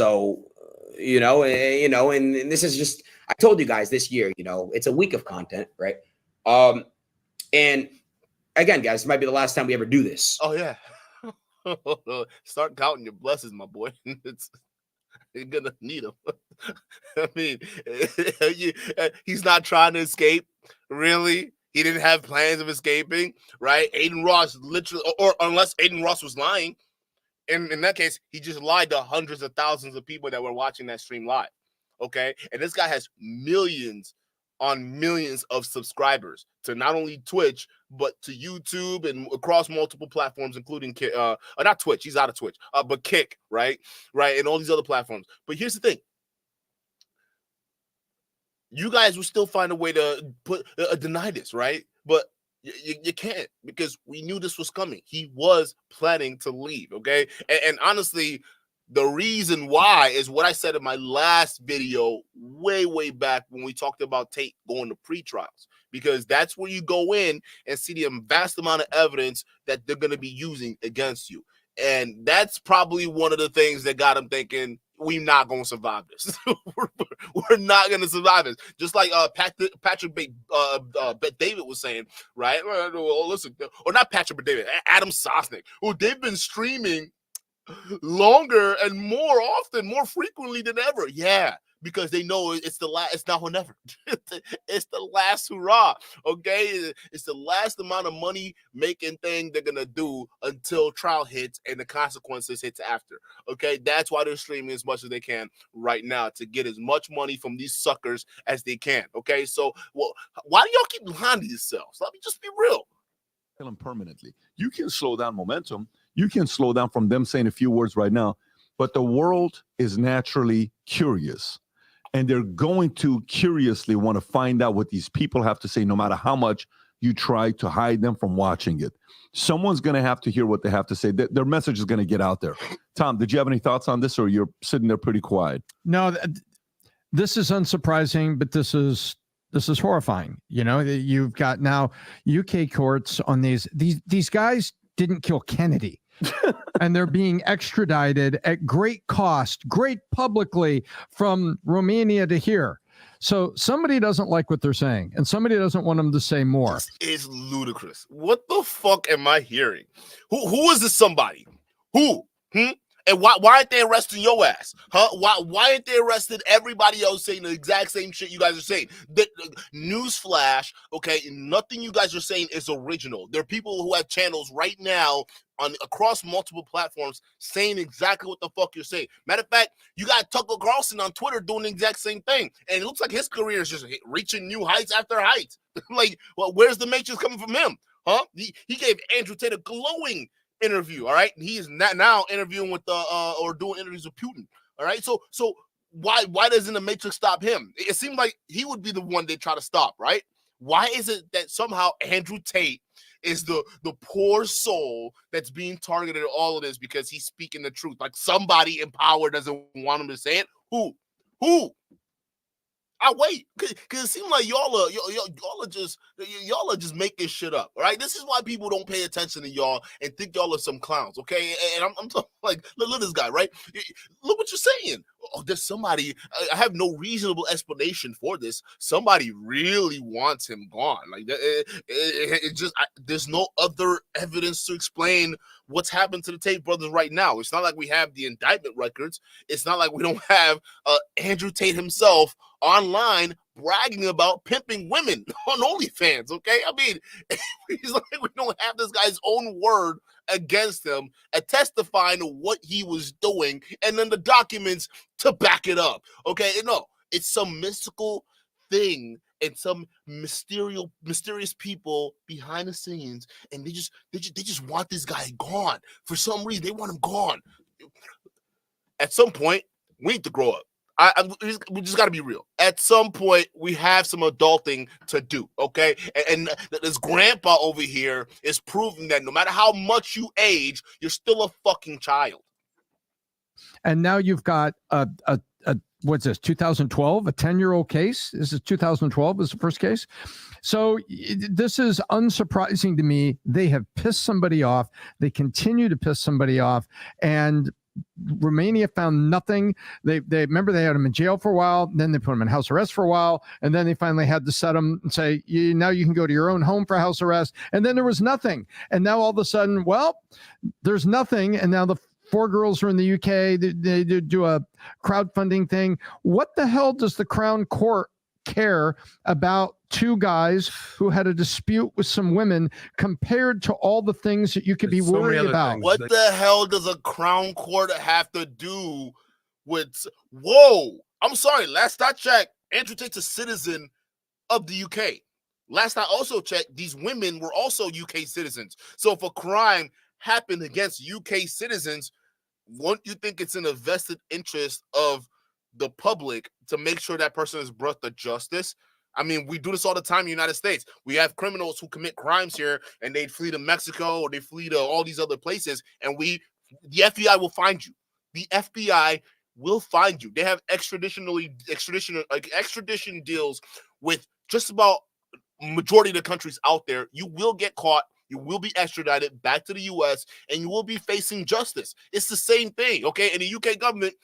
is just, I told you guys this year, it's a week of content, right? And again, guys, it might be the last time we ever do this. Oh yeah. Start counting your blessings, my boy. You're gonna need him. I mean, he's not trying to escape. Really, he didn't have plans of escaping, right? Aiden Ross literally, or unless Aiden Ross was lying, and in that case, he just lied to hundreds of thousands of people that were watching that stream live. Okay, and this guy has millions on millions of subscribers to not only Twitch, but to YouTube and across multiple platforms, including not Twitch, he's out of Twitch, but Kick, right, and all these other platforms. But here's the thing. You guys will still find a way to deny this, right? But you can't, because we knew this was coming. He was planning to leave, okay? And honestly, the reason why is what I said in my last video way back when we talked about Tate going to pre-trials, because that's where you go in and see the vast amount of evidence that they're going to be using against you. And that's probably one of the things that got him thinking, we're not going to survive this. We're not going to survive this. Just like Patrick David was saying, right? Well, listen, or not Patrick, but David, Adam Sosnick, who they've been streaming longer and more often, more frequently than ever. Yeah, because they know it's the last. It's now or never. It's the last hurrah. Okay, it's the last amount of money making thing they're gonna do until trial hits and the consequences hits after. Okay, that's why they're streaming as much as they can right now, to get as much money from these suckers as they can. Okay, so why do y'all keep lying to yourselves? Let me just be real. Kill them permanently. You can slow down momentum. You can slow down from them saying a few words right now, but the world is naturally curious, and they're going to curiously want to find out what these people have to say, no matter how much you try to hide them from watching it. Someone's going to have to hear what they have to say. Their message is going to get out there. Tom, did you have any thoughts on this, or you're sitting there pretty quiet? No, this is unsurprising, but this is horrifying. You've got now UK courts on these guys didn't kill Kennedy. and they're being extradited at great cost, great publicly from Romania to here. So somebody doesn't like what they're saying, and somebody doesn't want them to say more. This is ludicrous. What the fuck am I hearing? Who is this somebody? Who? And why aren't they arresting your ass? Huh? Why aren't they arresting everybody else saying the exact same shit you guys are saying? Newsflash, okay, nothing you guys are saying is original. There are people who have channels right now across multiple platforms saying exactly what the fuck you're saying. Matter of fact, you got Tucker Carlson on Twitter doing the exact same thing. And it looks like his career is just reaching new heights after heights. Like, well, where's the matrix coming from him? Huh? He gave Andrew Tate a glowing interview, all right? He is not now interviewing with or doing interviews with Putin, all right? So why doesn't the Matrix stop him? It seemed like he would be the one they try to stop, right? Why is it that somehow Andrew Tate is the poor soul that's being targeted at all of this because he's speaking the truth? Like somebody in power doesn't want him to say it. Who? I wait, cause it seems like y'all are just making shit up, all right? This is why people don't pay attention to y'all and think y'all are some clowns, okay? And I'm talking like, look at this guy, right? Look what you're saying. Oh, there's somebody. I have no reasonable explanation for this. Somebody really wants him gone. Like it just there's no other evidence to explain what's happened to the Tate brothers right now. It's not like we have the indictment records. It's not like we don't have Andrew Tate himself online bragging about pimping women on OnlyFans, okay? I mean, it's like we don't have this guy's own word against him and testifying to what he was doing and then the documents to back it up, okay? No, it's some mystical thing and some mysterious people behind the scenes, and they just want this guy gone. For some reason, they want him gone. At some point, we need to grow up. We just got to be real. At some point, we have some adulting to do, okay? And this grandpa over here is proving that no matter how much you age, you're still a fucking child. And now you've got a what's this, 2012, a 10-year-old case? This is 2012 is the first case. So this is unsurprising to me. They have pissed somebody off. They continue to piss somebody off. And Romania found nothing. They remember they had him in jail for a while, then they put him in house arrest for a while, and then they finally had to set him and say, now you can go to your own home for house arrest. And then there was nothing. And now all of a sudden, well, there's nothing. And now the 4 girls are in the UK. They do a crowdfunding thing. What the hell does the Crown Court care about 2 guys who had a dispute with some women compared to all the things that you could be worried about? What the hell does a Crown Court have to do with? Whoa, I'm sorry. Last I checked, Andrew Tate's a citizen of the UK. Last I also checked, these women were also UK citizens. So if a crime happened against UK citizens, wouldn't you think it's in the vested interest of the public to make sure that person is brought to justice? I mean, we do this all the time in the United States. We have criminals who commit crimes here and they flee to Mexico or they flee to all these other places, and the FBI will find you. The FBI will find you. They have extradition deals with just about majority of the countries out there. You will get caught. You will be extradited back to the U.S. and you will be facing justice. It's the same thing, okay? And the UK government,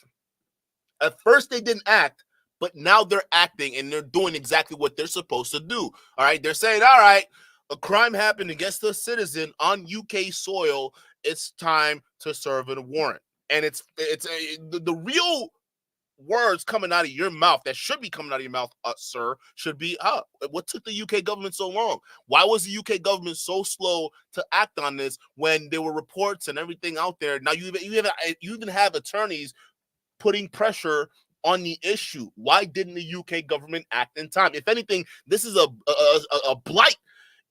at first they didn't act, but now they're acting and they're doing exactly what they're supposed to do, all right? They're saying, all right, a crime happened against a citizen on UK soil. It's time to serve a warrant. And it's the real words coming out of your mouth that should be coming out of your mouth, sir, should be, what took the UK government so long? Why was the UK government so slow to act on this when there were reports and everything out there? Now you even have attorneys putting pressure on the issue. Why didn't the UK government act in time? If anything, this is a blight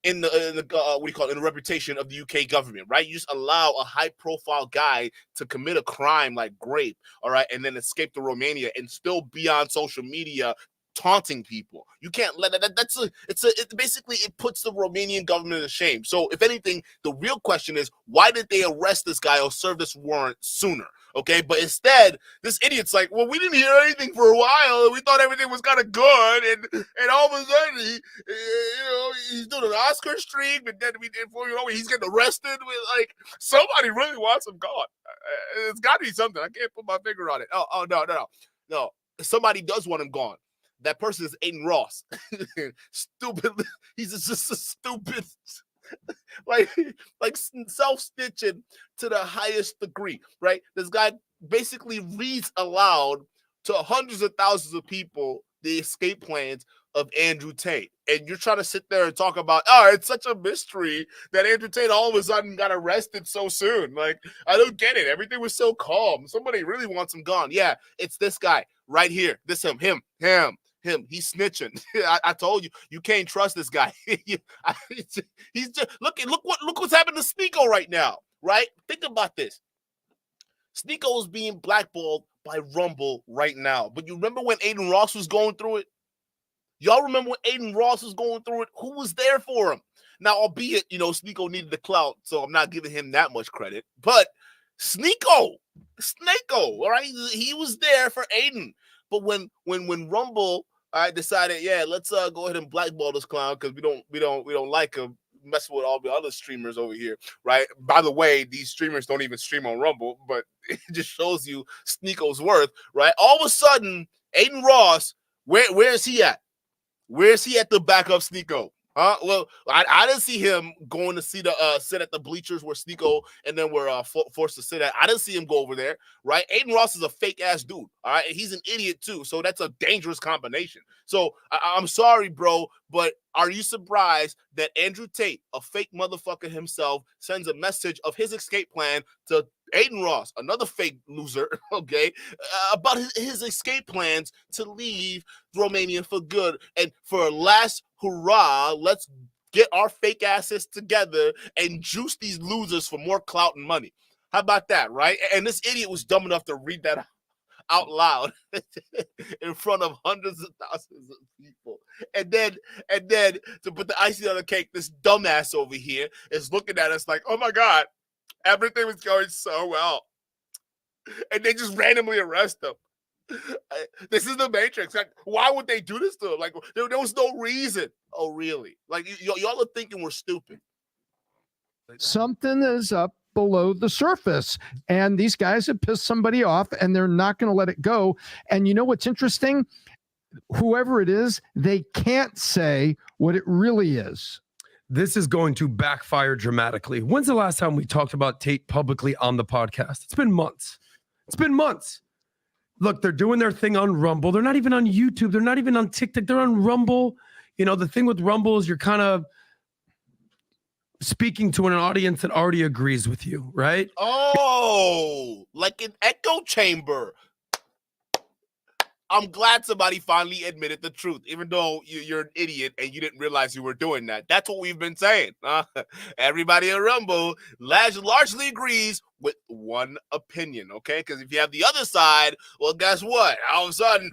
in the what do you call it, in the reputation of the UK government, right? You just allow a high-profile guy to commit a crime like rape, all right, and then escape to Romania and still be on social media taunting people. You can't let that. It basically it puts the Romanian government to shame. So if anything, the real question is, why did they arrest this guy or serve this warrant sooner? Okay, but instead, this idiot's like, well, we didn't hear anything for a while, and we thought everything was kind of good, and all of a sudden, he's doing an Oscar streak, but then before you know it, he's getting arrested. With like, somebody really wants him gone. It's got to be something. I can't put my finger on it. Oh, no. Somebody does want him gone. That person is Aiden Ross. Stupid. He's just a stupid. like self-stitching to the highest degree, right? This guy basically reads aloud to hundreds of thousands of people the escape plans of Andrew Tate. And you're trying to sit there and talk about, it's such a mystery that Andrew Tate all of a sudden got arrested so soon. Like, I don't get it. Everything was so calm. Somebody really wants him gone. Yeah, it's this guy right here. This him. He's snitching. I told you, you can't trust this guy. He's just look what's happening to Sneeko right now, right? Think about this. Sneeko is being blackballed by Rumble right now. But you remember when Aiden Ross was going through it? Y'all remember when Aiden Ross was going through it? Who was there for him? Now, albeit, Sneeko needed the clout, so I'm not giving him that much credit. But Sneko, all right? He was there for Aiden. But when Rumble decided, let's go ahead and blackball this clown because we don't like him messing with all the other streamers over here, right? By the way, these streamers don't even stream on Rumble, but it just shows you Sneeko's worth, right? All of a sudden, Aiden Ross, where is he at? Where is he at to back up Sneeko? Well, I didn't see him going to sit at the bleachers where Sneeko and then we're forced to sit at. I didn't see him go over there, right? Aiden Ross is a fake ass dude, all right? And he's an idiot too, so that's a dangerous combination. So I'm sorry, bro, but are you surprised that Andrew Tate, a fake motherfucker himself, sends a message of his escape plan to Aiden Ross, another fake loser, okay, about his escape plans to leave Romania for good? And for a last hurrah, let's get our fake asses together and juice these losers for more clout and money. How about that, right? And this idiot was dumb enough to read that out loud in front of hundreds of thousands of people. And then to put the icing on the cake, this dumbass over here is looking at us like, oh my God, everything was going so well. And they just randomly arrest them. This is the Matrix. Like, why would they do this to him? Like, there was no reason. Oh, really? Like, y'all are thinking we're stupid. Something is up below the surface, and these guys have pissed somebody off, and they're not going to let it go. And you know what's interesting? Whoever it is, they can't say what it really is. This is going to backfire dramatically. When's the last time we talked about Tate publicly on the podcast? It's been months. Look, they're doing their thing on Rumble. They're not even on YouTube. They're not even on TikTok. They're on Rumble. The thing with Rumble is you're kind of speaking to an audience that already agrees with you, right? Oh, like an echo chamber. I'm glad somebody finally admitted the truth, even though you're an idiot and you didn't realize you were doing that. That's what we've been saying. Everybody at Rumble largely agrees with one opinion, okay? Because if you have the other side, well, guess what? All of a sudden,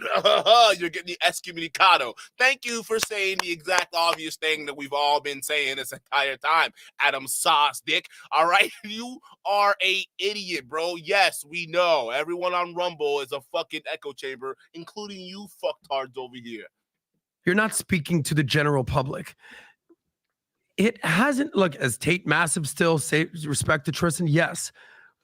you're getting the excommunicado. Thank you for saying the exact obvious thing that we've all been saying this entire time, Adam Sauce Dick. All right? You are a idiot, bro. Yes, we know. Everyone on Rumble is a fucking echo chamber, including you fucktards over here. You're not speaking to the general public. It hasn't, look, as Tate Massive still say respect to Tristan, yes.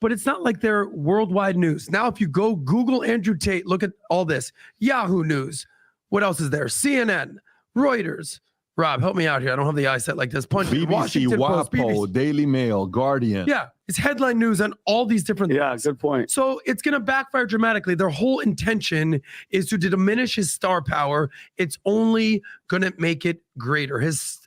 But it's not like they're worldwide news. Now, if you go Google Andrew Tate, look at all this. Yahoo News. What else is there? CNN, Reuters. Rob, help me out here. I don't have the eyesight like this. Punch BBC, Washington Post, WAPO, Daily Mail, Guardian. Yeah, it's headline news on all these different things. Yeah, good point. So it's going to backfire dramatically. Their whole intention is to diminish his star power. It's only going to make it greater. His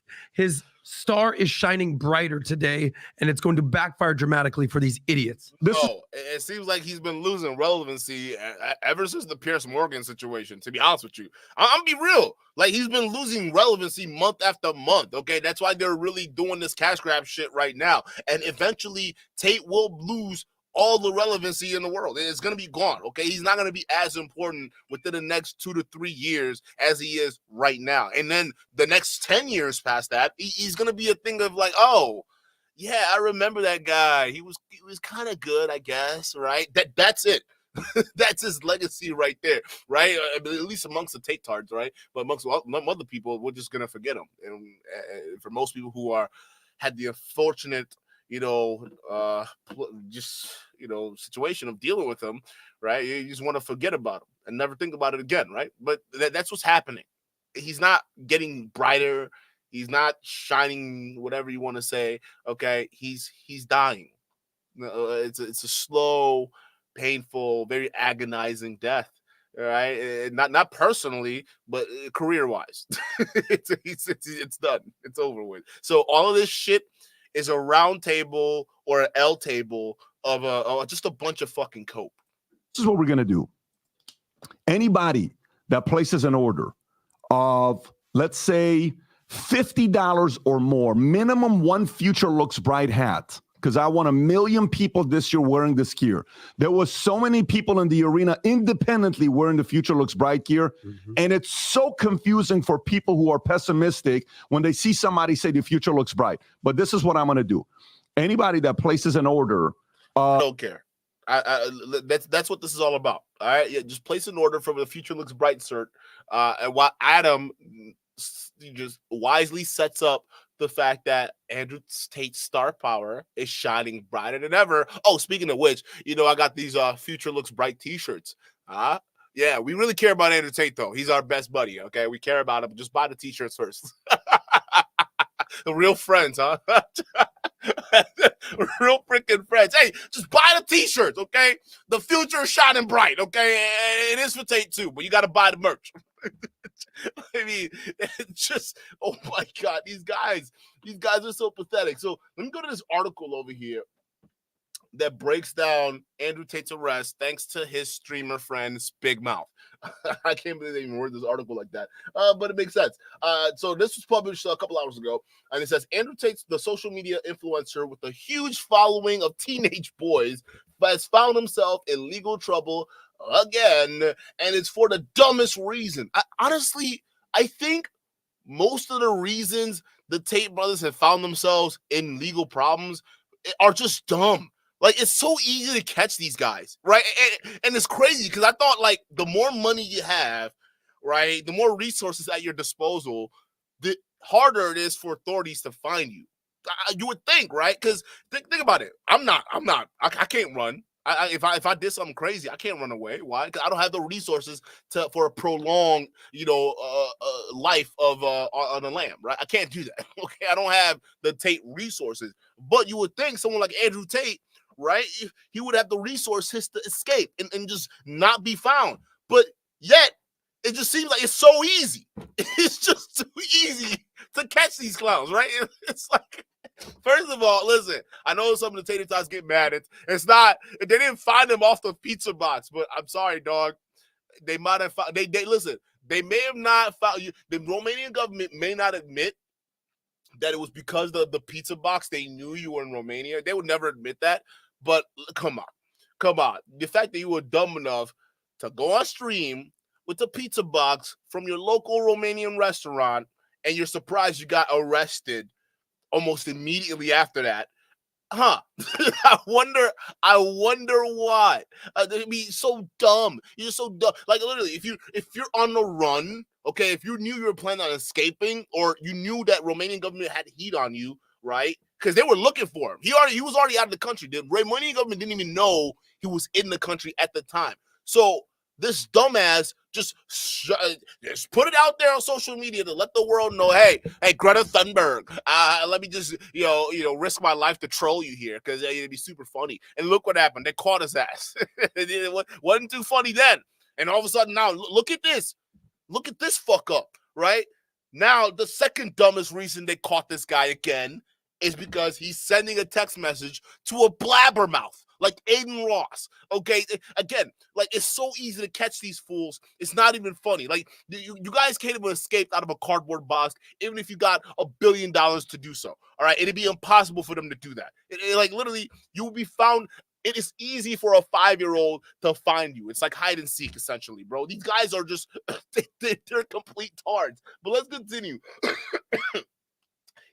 star is shining brighter today, and it's going to backfire dramatically for these idiots. It seems like he's been losing relevancy ever since the Pierce Morgan situation, to be honest with you. I'm be real. Like, he's been losing relevancy month after month, okay? That's why they're really doing this cash grab shit right now. And eventually, Tate will lose all the relevancy in the world. It's going to be gone. Okay. He's not going to be as important within the next 2 to 3 years as he is right now. And then the next 10 years past that, he's going to be a thing of like, oh, yeah, I remember that guy. He was kind of good, I guess. Right. That's it. That's his legacy right there, right? At least amongst the Tate tards, right? But amongst other people, we're just gonna forget him. And for most people who had the unfortunate, situation of dealing with him, right? You just want to forget about him and never think about it again, right? But that's what's happening. He's not getting brighter. He's not shining. Whatever you want to say, okay? He's dying. It's a slow, painful, very agonizing death, right? Not personally, but career-wise. it's done. It's over with. So all of this shit is a round table or an L table of just a bunch of fucking cope. This is what we're gonna do. Anybody that places an order of, let's say, $50 or more, minimum one Future Looks Bright hat, because I want 1 million people this year wearing this gear. There was so many people in the arena independently wearing the Future Looks Bright gear. Mm-hmm. And it's so confusing for people who are pessimistic when they see somebody say the future looks bright. But this is what I'm going to do. Anybody that places an order. I don't care. That's what this is all about. All right. Yeah, just place an order for the Future Looks Bright shirt. And while Adam just wisely sets up the fact that Andrew Tate's star power is shining brighter than ever. Oh, speaking of which, I got these Future Looks Bright t-shirts. Yeah, we really care about Andrew Tate, though. He's our best buddy, okay? We care about him. Just buy the t-shirts first. The real friends, huh? Real freaking friends. Hey, just buy the t-shirts, okay? The future is shining bright, okay? It is for Tate, too, but you got to buy the merch. I mean, it's just, oh my God, these guys are so pathetic. So let me go to this article over here that breaks down Andrew Tate's arrest thanks to his streamer friend's big mouth. I can't believe they even wrote this article like that, but it makes sense. So this was published a couple hours ago, and it says Andrew Tate's the social media influencer with a huge following of teenage boys has found himself in legal trouble again, and it's for the dumbest reason. Honestly, I think most of the reasons the Tate brothers have found themselves in legal problems are just dumb. Like, it's so easy to catch these guys, right? And it's crazy because I thought, like, the more money you have, right, the more resources at your disposal, the harder it is for authorities to find you. You would think, right? Because think about it. I can't run. If I did something crazy, I can't run away. Why? Because I don't have the resources for a prolonged, life of on the lam, right? I can't do that. Okay, I don't have the Tate resources. But you would think someone like Andrew Tate, right? He would have the resources to escape and just not be found. But yet, it just seems like it's so easy. It's just too easy to catch these clowns, right? It's like, first of all, listen, I know some of the Tater Tots get mad. It's not, they didn't find him off the pizza box, but I'm sorry, dog. They might have found, they listen, they may have not found you. The Romanian government may not admit that it was because of the pizza box they knew you were in Romania. They would never admit that. But come on. The fact that you were dumb enough to go on stream with the pizza box from your local Romanian restaurant, and you're surprised you got arrested almost immediately after that. Huh. I wonder why. I mean, so dumb. You're so dumb. Like, literally, if you're on the run, okay, if you knew you were planning on escaping, or you knew that Romanian government had heat on you, right? Because they were looking for him. He was already out of the country. The Romanian government didn't even know he was in the country at the time. So this dumbass just put it out there on social media to let the world know, hey, Greta Thunberg, let me just, risk my life to troll you here because it'd be super funny. And look what happened. They caught his ass. It wasn't too funny then. And all of a sudden now, look at this. Look at this fuck up, right? Now, the second dumbest reason they caught this guy again is because he's sending a text message to a blabbermouth like Aiden Ross. Okay, again, like, it's so easy to catch these fools. It's not even funny. Like, you guys can't even escape out of a cardboard box, even if you got $1 billion to do so. All right, it'd be impossible for them to do that. Like, literally, you would be found it is easy for a 5-year-old to find you. It's like hide and seek, essentially, bro. These guys are just, they're complete tards. But let's continue.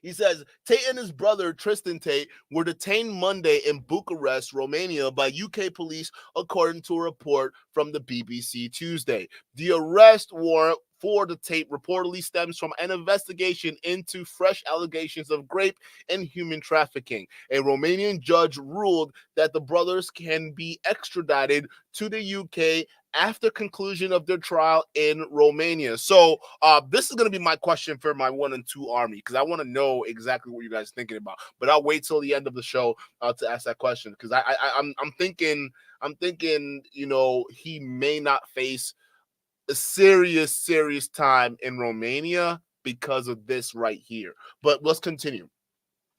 He says, Tate and his brother, Tristan Tate, were detained Monday in Bucharest, Romania, by UK police, according to a report from the BBC Tuesday. The arrest warrant for the Tate reportedly stems from an investigation into fresh allegations of rape and human trafficking. A Romanian judge ruled that the brothers can be extradited to the UK after conclusion of their trial in Romania. So this is going to be my question for my 1 and 2 army, because I want to know exactly what you guys are thinking about. But I'll wait till the end of the show to ask that question, because I'm thinking, you know, he may not face a serious time in Romania because of this right here. But let's continue.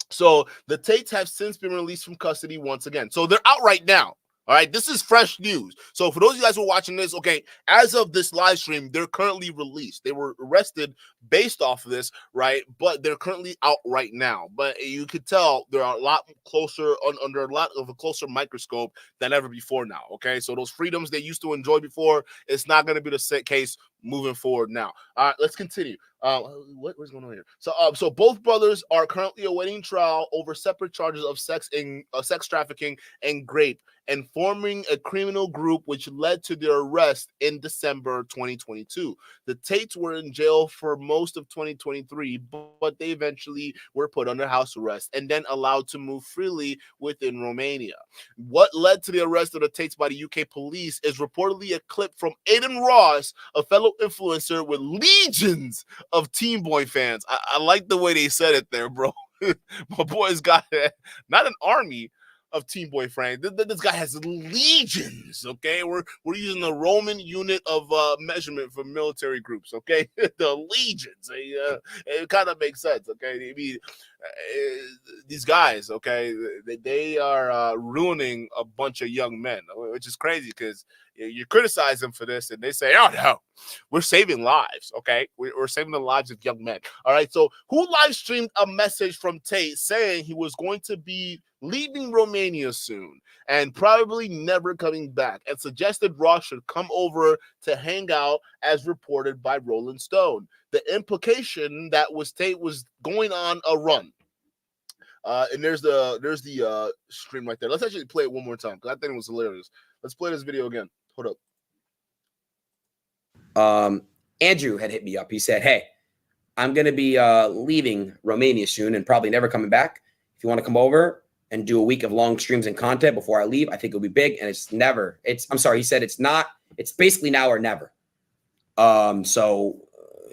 So the Tates have since been released from custody once again. So they're out right now. All right, this is fresh news. So for those of you guys who are watching this, okay, as of this live stream, they're currently released. They were arrested based off of this, right? But they're currently out right now. But you could tell they're a lot closer, under a lot of a closer microscope than ever before now, okay? So those freedoms they used to enjoy before, it's not going to be the case moving forward now. All right, let's continue. What's going on here? So both brothers are currently awaiting trial over separate charges of sex trafficking and rape, and forming a criminal group which led to their arrest in December 2022. The Tates were in jail for most of 2023, but they eventually were put under house arrest and then allowed to move freely within Romania. What led to the arrest of the Tates by the UK police is reportedly a clip from Aiden Ross, a fellow influencer with legions of Teen Boy fans. I like the way they said it there, bro. My boy's got not an army of Teen Boy fans. This guy has legions, okay? We're using the Roman unit of measurement for military groups, okay? The legions. It kind of makes sense, okay? I mean, these guys, okay, they are ruining a bunch of young men, which is crazy because you criticize them for this and they say, oh no, we're saving lives, okay? We're saving the lives of young men. All right, so who live streamed a message from Tate saying he was going to be leaving Romania soon and probably never coming back, and suggested Ross should come over to hang out, as reported by Rolling Stone. The implication that was Tate was going on a run. And there's the stream right there. Let's actually play it one more time because I think it was hilarious. Let's play this video again. Hold up. Andrew had hit me up. He said, hey, I'm going to be leaving Romania soon and probably never coming back. If you want to come over and do a week of long streams and content before I leave, I think it'll be big. And I'm sorry. He said it's basically now or never. So,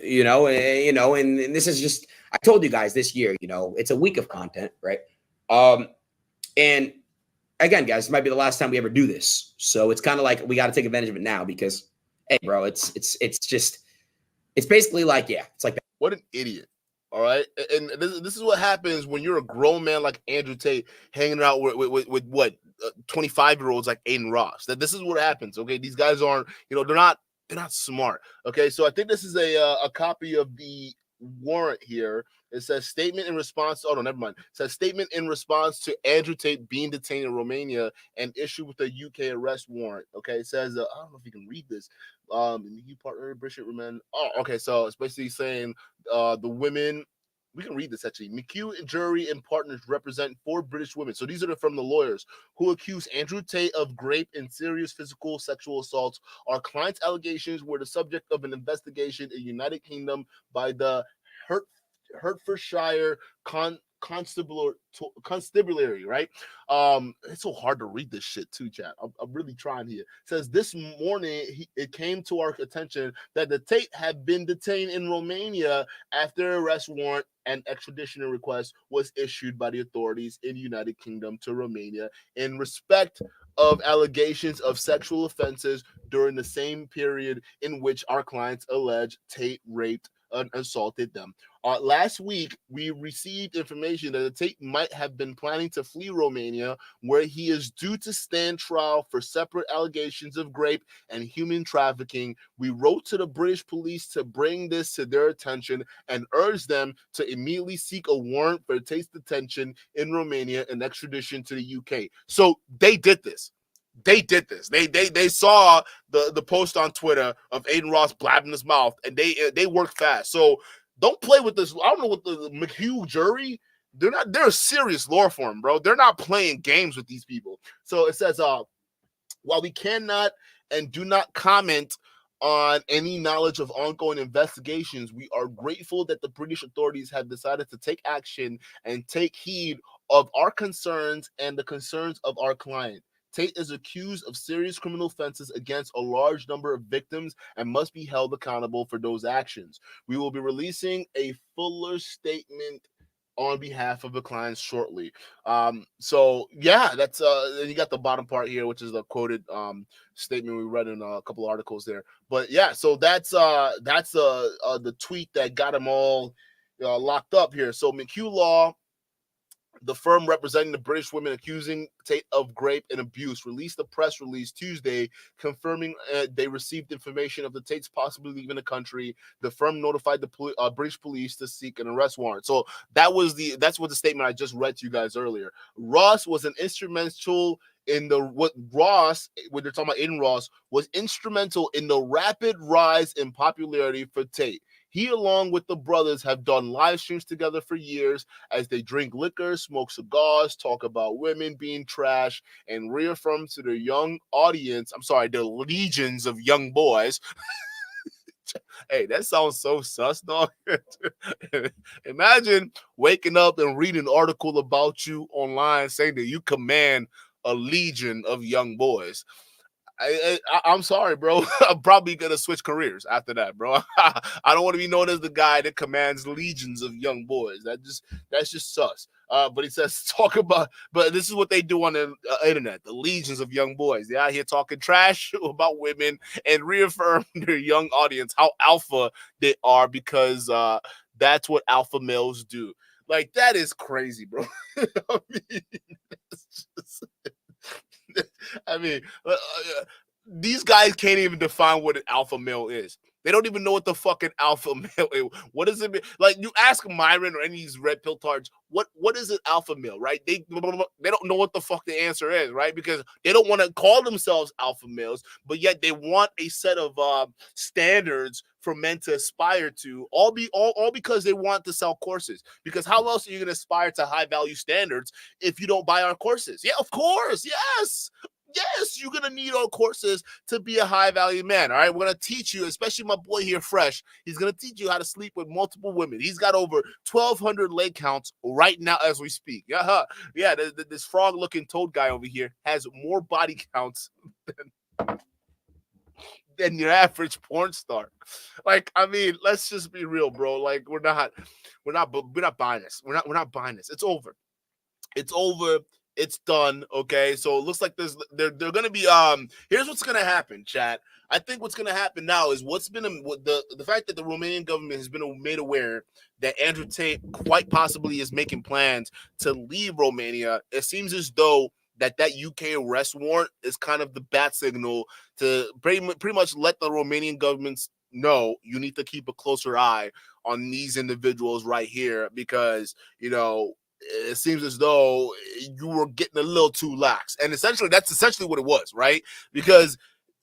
and this is just, I told you guys this year, it's a week of content, right? And again, guys, this might be the last time we ever do this. So it's kind of like we got to take advantage of it now because, hey, bro, it's basically like, yeah, it's like that. What an idiot. All right. And this is what happens when you're a grown man like Andrew Tate hanging out with what 25-year-olds like Aiden Ross. That this is what happens. OK, these guys aren't, they're not smart. OK, so I think this is a copy of the warrant here. It says statement in response. Oh, no, never mind. It says statement in response to Andrew Tate being detained in Romania and issued with a UK arrest warrant. Okay, it says, I don't know if you can read this. You partner, Bishop Roman. Oh, okay. So it's basically saying the women. We can read this actually. McHugh jury and partners represent 4 British women. So these are from the lawyers who accuse Andrew Tate of rape and serious physical sexual assaults. Our client's allegations were the subject of an investigation in United Kingdom by the Hertfordshire Constabulary, right? It's so hard to read this shit too, chat. I'm really trying here. It says this morning it came to our attention that the Tate had been detained in Romania after arrest warrant and extradition request was issued by the authorities in the United Kingdom to Romania in respect of allegations of sexual offenses during the same period in which our clients allege Tate raped assaulted them. Last week, we received information that Tate might have been planning to flee Romania, where he is due to stand trial for separate allegations of rape and human trafficking. We wrote to the British police to bring this to their attention and urge them to immediately seek a warrant for Tate's detention in Romania and extradition to the UK. So they did this. They saw the post on Twitter of Aiden Ross blabbing his mouth, and they worked fast. So don't play with this. I don't know what the McHugh jury. They're a serious law firm, bro. They're not playing games with these people. So it says, while we cannot and do not comment on any knowledge of ongoing investigations, we are grateful that the British authorities have decided to take action and take heed of our concerns and the concerns of our client. Tate is accused of serious criminal offenses against a large number of victims and must be held accountable for those actions. We will be releasing a fuller statement on behalf of the clients shortly. So yeah, that's you got the bottom part here, which is the quoted statement we read in a couple articles there. But yeah, so that's the tweet that got them all locked up here. So McHugh Law, the firm representing the British women accusing Tate of rape and abuse, released a press release Tuesday confirming they received information of the Tates possibly leaving the country. The firm notified the British police to seek an arrest warrant. So that's what the statement I just read to you guys earlier. Ross was an instrumental in when they're talking about Aiden Ross, was instrumental in the rapid rise in popularity for Tate. He, along with the brothers, have done live streams together for years as they drink liquor, smoke cigars, talk about women being trash, and reaffirm to their young audience, the legions of young boys. Hey, that sounds so sus, dog. Imagine waking up and reading an article about you online saying that you command a legion of young boys. I'm sorry, bro. I'm probably gonna switch careers after that, bro. I don't want to be known as the guy that commands legions of young boys. That's just sus. But he says but this is what they do on the internet. The legions of young boys. They're out here talking trash about women and reaffirm their young audience how alpha they are because that's what alpha males do. Like, that is crazy, bro. These guys can't even define what an alpha male is. They don't even know what the fucking alpha male is. What does it mean? Like, you ask Myron or any of these red pill tards, what is an alpha male, right? They don't know what the fuck the answer is, right? Because they don't want to call themselves alpha males, but yet they want a set of standards for men to aspire to, all because they want to sell courses. Because how else are you going to aspire to high value standards if you don't buy our courses? Yeah, of course. Yes, you're going to need our courses to be a high-value man, all right? We're going to teach you, especially my boy here, Fresh. He's going to teach you how to sleep with multiple women. He's got over 1,200 leg counts right now as we speak. Yeah, this frog-looking toad guy over here has more body counts than your average porn star. Like, I mean, let's just be real, bro. Like, we're not buying this. We're not buying this. It's over. It's done. Okay, so it looks like they're gonna be here's what's gonna happen, chat. I think what's gonna happen now is the fact that the Romanian government has been made aware that Andrew Tate quite possibly is making plans to leave Romania. It seems as though that UK arrest warrant is kind of the bat signal to pretty much let the Romanian governments know you need to keep a closer eye on these individuals right here, because it seems as though you were getting a little too lax. And that's essentially what it was, right? Because,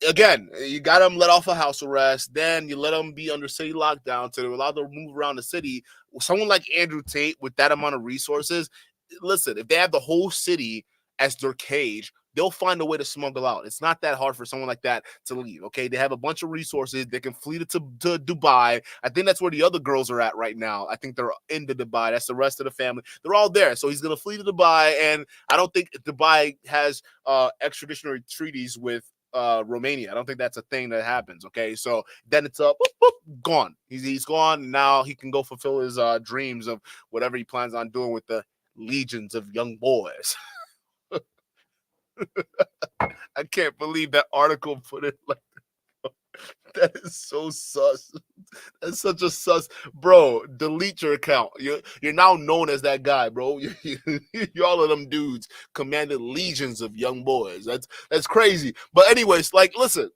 again, you got them let off a house arrest, then you let them be under city lockdown, so they're allowed to move around the city. Someone like Andrew Tate with that amount of resources, listen, if they have the whole city as their cage, they'll find a way to smuggle out. It's not that hard for someone like that to leave, okay? They have a bunch of resources. They can flee to Dubai. I think that's where the other girls are at right now. I think they're in Dubai. That's the rest of the family. They're all there. So he's going to flee to Dubai, and I don't think Dubai has extraditionary treaties with Romania. I don't think that's a thing that happens, okay? So then it's gone. He's gone, and now he can go fulfill his dreams of whatever he plans on doing with the legions of young boys. I can't believe that article put it like that. That is so sus. That's such a sus, bro. Delete your account. You're now known as that guy, bro. You all of them dudes commanded legions of young boys. That's crazy. But anyways, like, listen.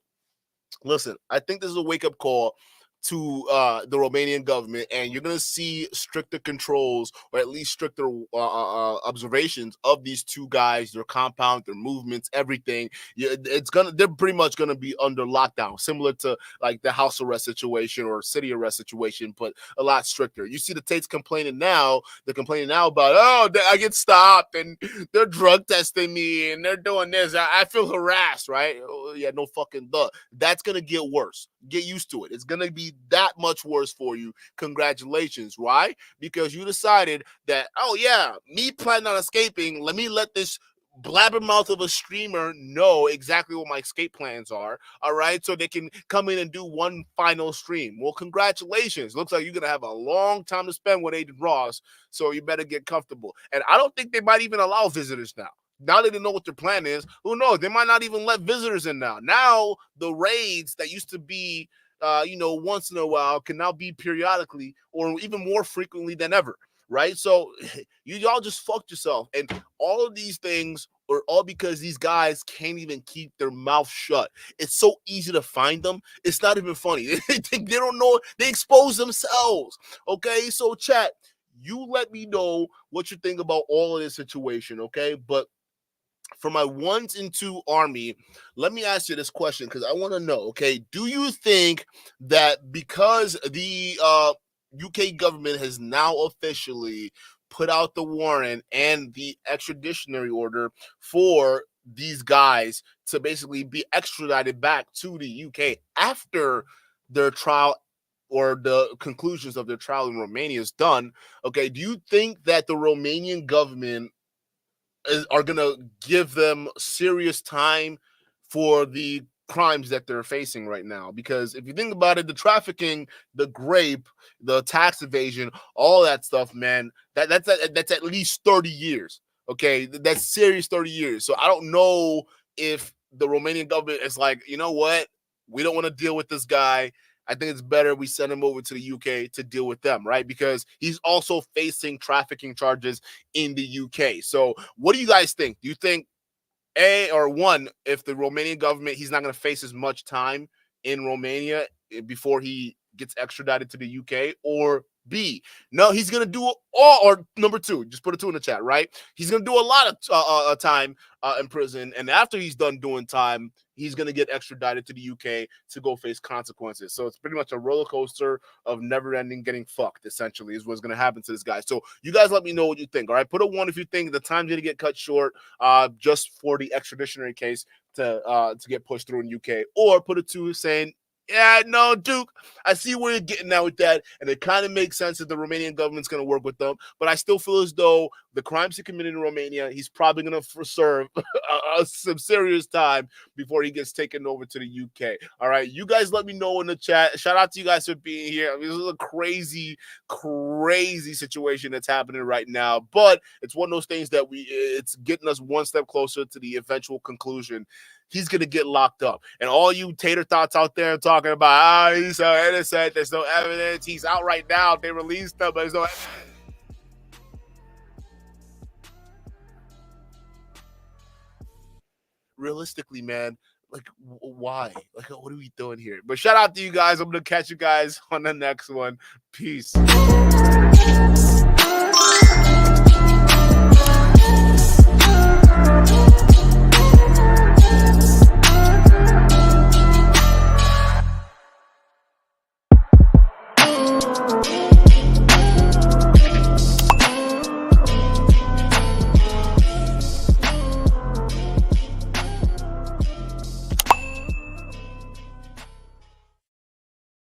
I think this is a wake up call to the Romanian government, and you're going to see stricter controls, or at least stricter observations of these two guys, their compound, their movements, everything. They're pretty much going to be under lockdown, similar to like the house arrest situation or city arrest situation, but a lot stricter. You see the Tates complaining now. They're complaining now about, oh, I get stopped and they're drug testing me and they're doing this. I feel harassed, right? Oh, yeah, no fucking duh. That's going to get worse. Get used to it. It's going to be that much worse for you. Congratulations. Why? Because you decided that, oh yeah, me planning on escaping, let me let this blabbermouth of a streamer know exactly what my escape plans are, all right, so they can come in and do one final stream. Well, congratulations. Looks like you're gonna have a long time to spend with Aiden Ross, so you better get comfortable. And I don't think they might even allow visitors now. Now they don't know what their plan is. Who knows? They might not even let visitors in now. Now the raids that used to be once in a while can now be periodically or even more frequently than ever, right? So y'all just fucked yourself. And all of these things are all because these guys can't even keep their mouth shut. It's so easy to find them. It's not even funny. They don't know. They expose themselves. Okay, so chat, you let me know what you think about all of this situation, okay? But for my 1s and 2 army, let me ask you this question because I want to know, okay, do you think that because the UK government has now officially put out the warrant and the extraditionary order for these guys to basically be extradited back to the UK after their trial or the conclusions of their trial in Romania is done, okay, do you think that the Romanian government are going to give them serious time for the crimes that they're facing right now? Because if you think about it, the trafficking, the grape, the tax evasion, all that stuff, man, that's at least 30 years. Okay, that's serious 30 years. So I don't know if the Romanian government is like, you know what, we don't want to deal with this guy. I think it's better we send him over to the UK to deal with them, right? Because he's also facing trafficking charges in the UK. So what do you guys think? Do you think, if the Romanian government, he's not going to face as much time in Romania before he gets extradited to the UK, or B, no, he's going to do all, or number 2, just put a 2 in the chat, right? He's going to do a lot of time in prison, and after he's done doing time, he's going to get extradited to the UK to go face consequences. So it's pretty much a roller coaster of never-ending getting fucked, essentially, is what's going to happen to this guy. So you guys let me know what you think, all right? Put a 1 if you think the time's going to get cut short just for the extraditionary case to get pushed through in UK, or put a 2 saying, yeah, no, Duke, I see where you're getting at with that, and it kind of makes sense that the Romanian government's going to work with them, but I still feel as though the crimes he committed in Romania, he's probably going to serve some serious time before he gets taken over to the UK. All right, you guys let me know in the chat. Shout out to you guys for being here. I mean, this is a crazy, crazy situation that's happening right now, but it's one of those things that it's getting us one step closer to the eventual conclusion. He's going to get locked up. And all you tater thoughts out there talking about, he's so innocent, there's no evidence, he's out right now, they released him, but there's no evidence. Realistically, man, like, why? Like, what are we doing here? But shout out to you guys. I'm going to catch you guys on the next one. Peace.